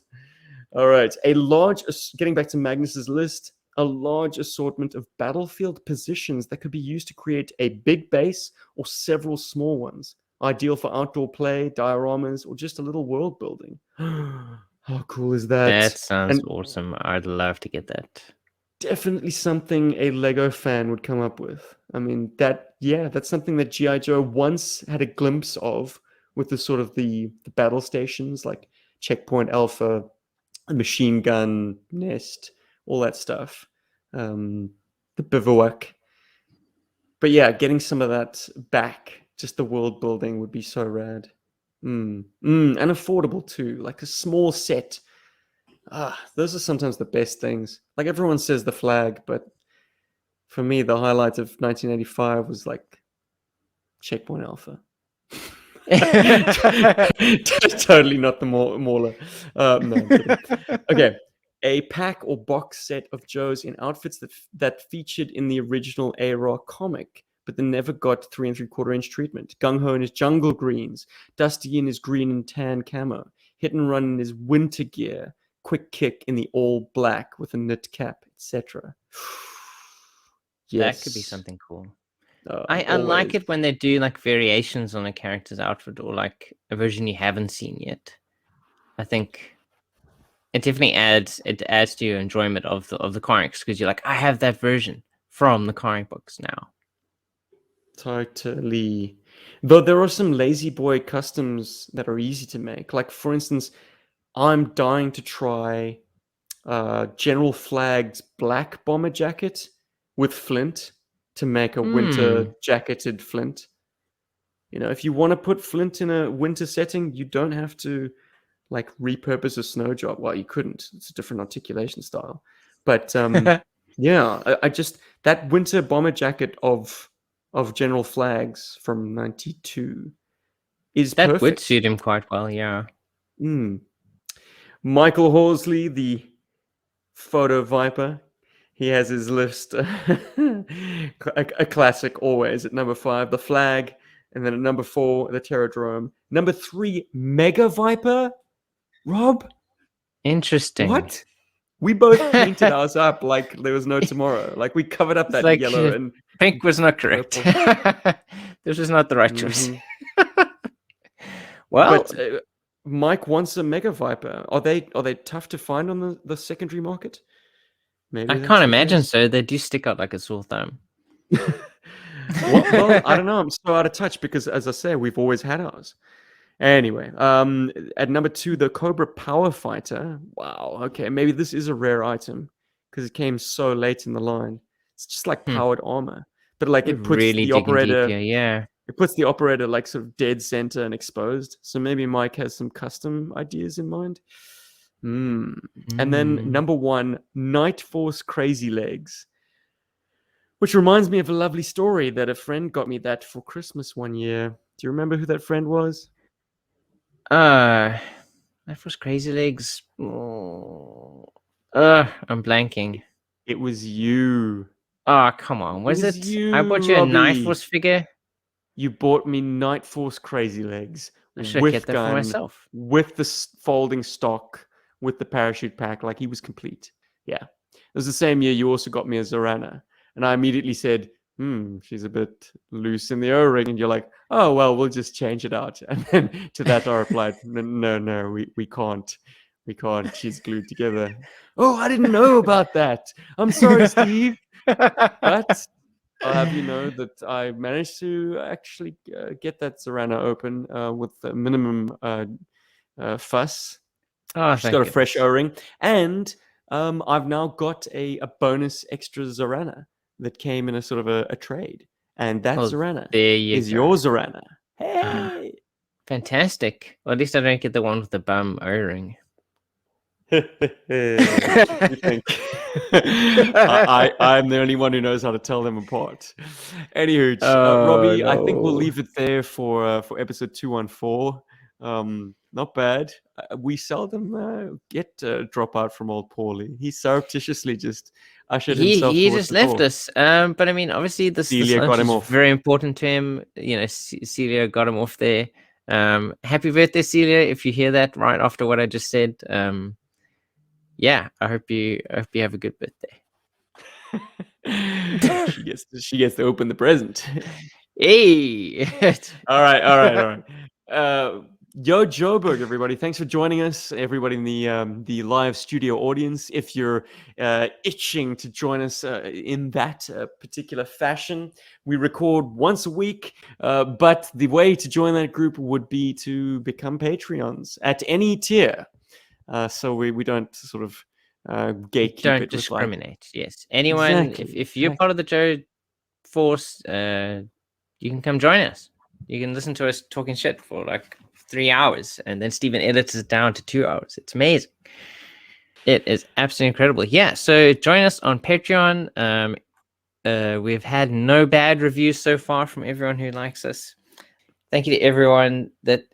All right. Getting back to Magnus's list, a large assortment of battlefield positions that could be used to create a big base or several small ones, ideal for outdoor play, dioramas, or just a little world building. How cool is that? That sounds And awesome. I'd love to get that. definitely something a Lego fan would come up with. I mean, that's something that GI Joe once had a glimpse of with the sort of the battle stations like Checkpoint Alpha, a machine gun nest, all that stuff, the bivouac. But yeah, getting some of that back, just the world building would be so rad. And affordable too, like a small set. Those are sometimes the best things. Like everyone says the flag, but for me, the highlight of 1985 was like Checkpoint Alpha. Totally not the Mauler. No, I'm kidding. Okay, a pack or box set of Joes in outfits that featured in the original A-Rock comic, but then never got 3 3/4 inch treatment. Gung Ho in his jungle greens, Dusty in his green and tan camo, Hit and Run in his winter gear, Quick Kick in the all black with a knit cap, etc. That could be something cool. I always. like it when they do like variations on a character's outfit or like a version you haven't seen yet. I think it definitely adds to your enjoyment of the comics because you're like, I have that version from the comic books now. Totally. Though there are some lazy boy customs that are easy to make. Like for instance, I'm dying to try General Flag's black bomber jacket with Flint to make a winter jacketed Flint. You know, if you want to put Flint in a winter setting, you don't have to like repurpose a snow job. Well, you couldn't. It's a different articulation style. But yeah, I just that winter bomber jacket of General Flag's from '92 is that perfect. would suit him quite well. Yeah. Michael Horsley, the photo viper. He has his list. A classic always at number 5, the flag. And then at number 4, the Terradrome. Number 3, Mega Viper. Rob? Interesting. What? We both painted ours up like there was no tomorrow. Like we covered up that like, yellow and pink was not correct. This was not the right choice. Well, but Mike wants a Mega Viper. Are they tough to find on the secondary market? Maybe I can't imagine so. They do stick out like a sore thumb. well, I don't know. I'm so out of touch because, as I say, we've always had ours. Anyway, at number 2, the Cobra Power Fighter. Wow. Okay, maybe this is a rare item because it came so late in the line. It's just like powered armor, but like it puts really the operator. Deep here, yeah. It puts the operator like sort of dead center and exposed. So maybe Mike has some custom ideas in mind. And then number 1, Night Force Crazy Legs. Which reminds me of a lovely story that a friend got me that for Christmas one year. Do you remember who that friend was? Night Force Crazy Legs. I'm blanking. It was you. Oh, come on. Was it? You, I bought you a Night Force figure. You bought me Night Force Crazy Legs. I should have kept that for myself. With the folding stock, with the parachute pack. Like he was complete. Yeah. It was the same year you also got me a Zorana. And I immediately said, she's a bit loose in the O-ring. And you're like, oh, well, we'll just change it out. And then to that I replied, no, we can't. We can't. She's glued together. Oh, I didn't know about that. I'm sorry, Steve. But I'll have you know that I managed to actually get that Zorana open with the minimum fuss. Oh, she's got a fresh O-ring. And I've now got a bonus extra Zorana that came in a sort of a trade. And that Zorana is your Zorana. Hey! Fantastic. Well, at least I don't get the one with the bum O-ring. You think? I'm the only one who knows how to tell them apart. Anywho, Robbie, no. I think we'll leave it there for episode 214. Not bad. We seldom get a dropout from old Paulie. He surreptitiously just ushered himself. He just left us. But I mean, obviously, this got him off. Very important to him. You know, Celia got him off there. Happy birthday, Celia! If you hear that right after what I just said, yeah, I hope you have a good birthday. she gets to open the present. Hey. All right, all right, all right. Yo, Joburg, everybody! Thanks for joining us, everybody in the live studio audience. If you're itching to join us in that particular fashion, we record once a week. But the way to join that group would be to become Patreons at any tier. So we don't sort of gatekeep Don't it with like discriminate. Yes. Anyone, exactly. if you're part of the Joe Force, you can come join us. You can listen to us talking shit for like 3 hours, and then Steven edits it down to 2 hours. It's amazing. It is absolutely incredible. Yeah. So join us on Patreon. We've had no bad reviews so far from everyone who likes us. Thank you to everyone that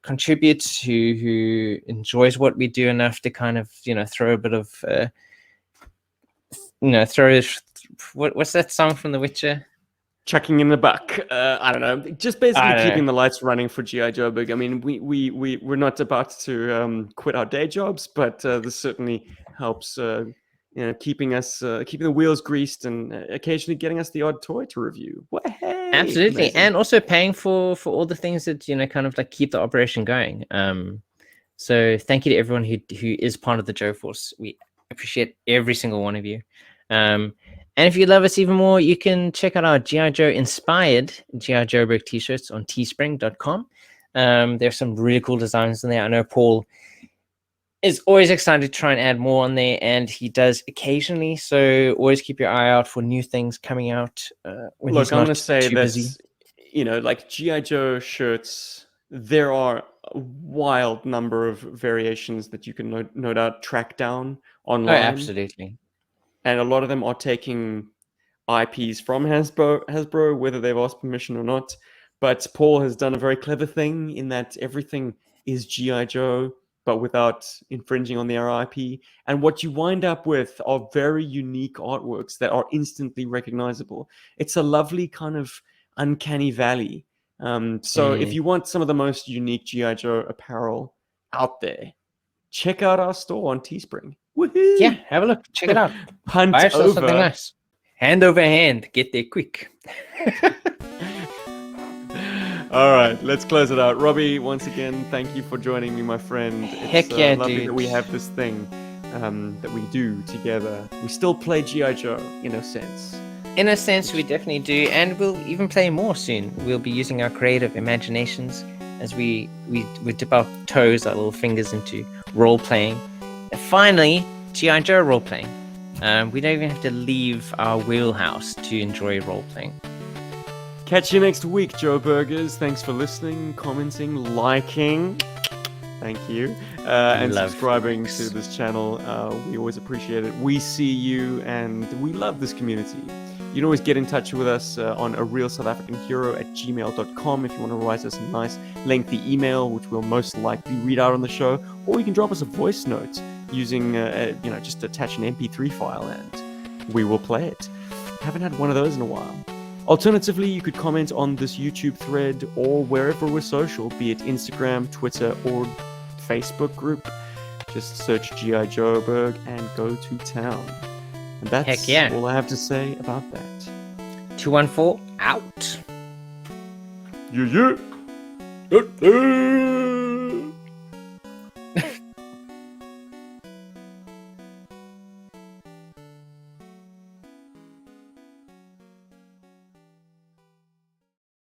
contributes, who enjoys what we do enough to kind of throw a bit of what's that song from The Witcher? Chucking in the buck. I don't know. Just basically I don't keeping know. the lights running for GI Joburg. I mean, we're not about to quit our day jobs, but this certainly helps. Keeping us keeping the wheels greased and occasionally getting us the odd toy to review. Well, hey, Absolutely, amazing. and also paying for all the things that kind of like keep the operation going. So thank you to everyone who is part of the Joe Force. We appreciate every single one of you. And if you love us even more, you can check out our GI Joe inspired GI Joburg t-shirts on teespring.com. There's some really cool designs in there. I know Paul is always excited to try and add more on there, and he does occasionally. So always keep your eye out for new things coming out when Look, he's I'm not gonna say too that busy. like GI Joe shirts, there are a wild number of variations that you can no doubt track down Oh, online. absolutely. And a lot of them are taking IPs from Hasbro, whether they've asked permission or not. But Paul has done a very clever thing in that everything is GI Joe, but without infringing on their IP. And what you wind up with are very unique artworks that are instantly recognizable. It's a lovely kind of uncanny valley. So if you want some of the most unique GI Joe apparel out there, check out our store on Teespring. Woohoo! Yeah, have a look. Check it out. Hunt Buy yourself something over. nice. Hand over hand. Get there quick. All right, let's close it out. Robbie, once again, thank you for joining me, my friend. Heck It's yeah, lovely dude. that we have this thing that we do together. We still play GI Joe in a sense. In a sense, we definitely do, and we'll even play more soon. We'll be using our creative imaginations as we dip our toes, our little fingers into role playing. And finally, GI Joe role playing. We don't even have to leave our wheelhouse to enjoy role playing. Catch you next week, Joe Burgers. Thanks for listening, commenting, liking. Thank you. And Love, subscribing folks. to this channel. We always appreciate it. We see you and we love this community. You can always get in touch with us on arealsouthafricanhero@gmail.com if you want to write us a nice lengthy email, which we'll most likely read out on the show. Or you can drop us a voice note using, just attach an MP3 file and we will play it. Haven't had one of those in a while. Alternatively, you could comment on this YouTube thread or wherever we're social, be it Instagram, Twitter, or Facebook group. Just search GI Joburg and go to town. And that's Heck yeah. all I have to say about that. 214 out. Yeah.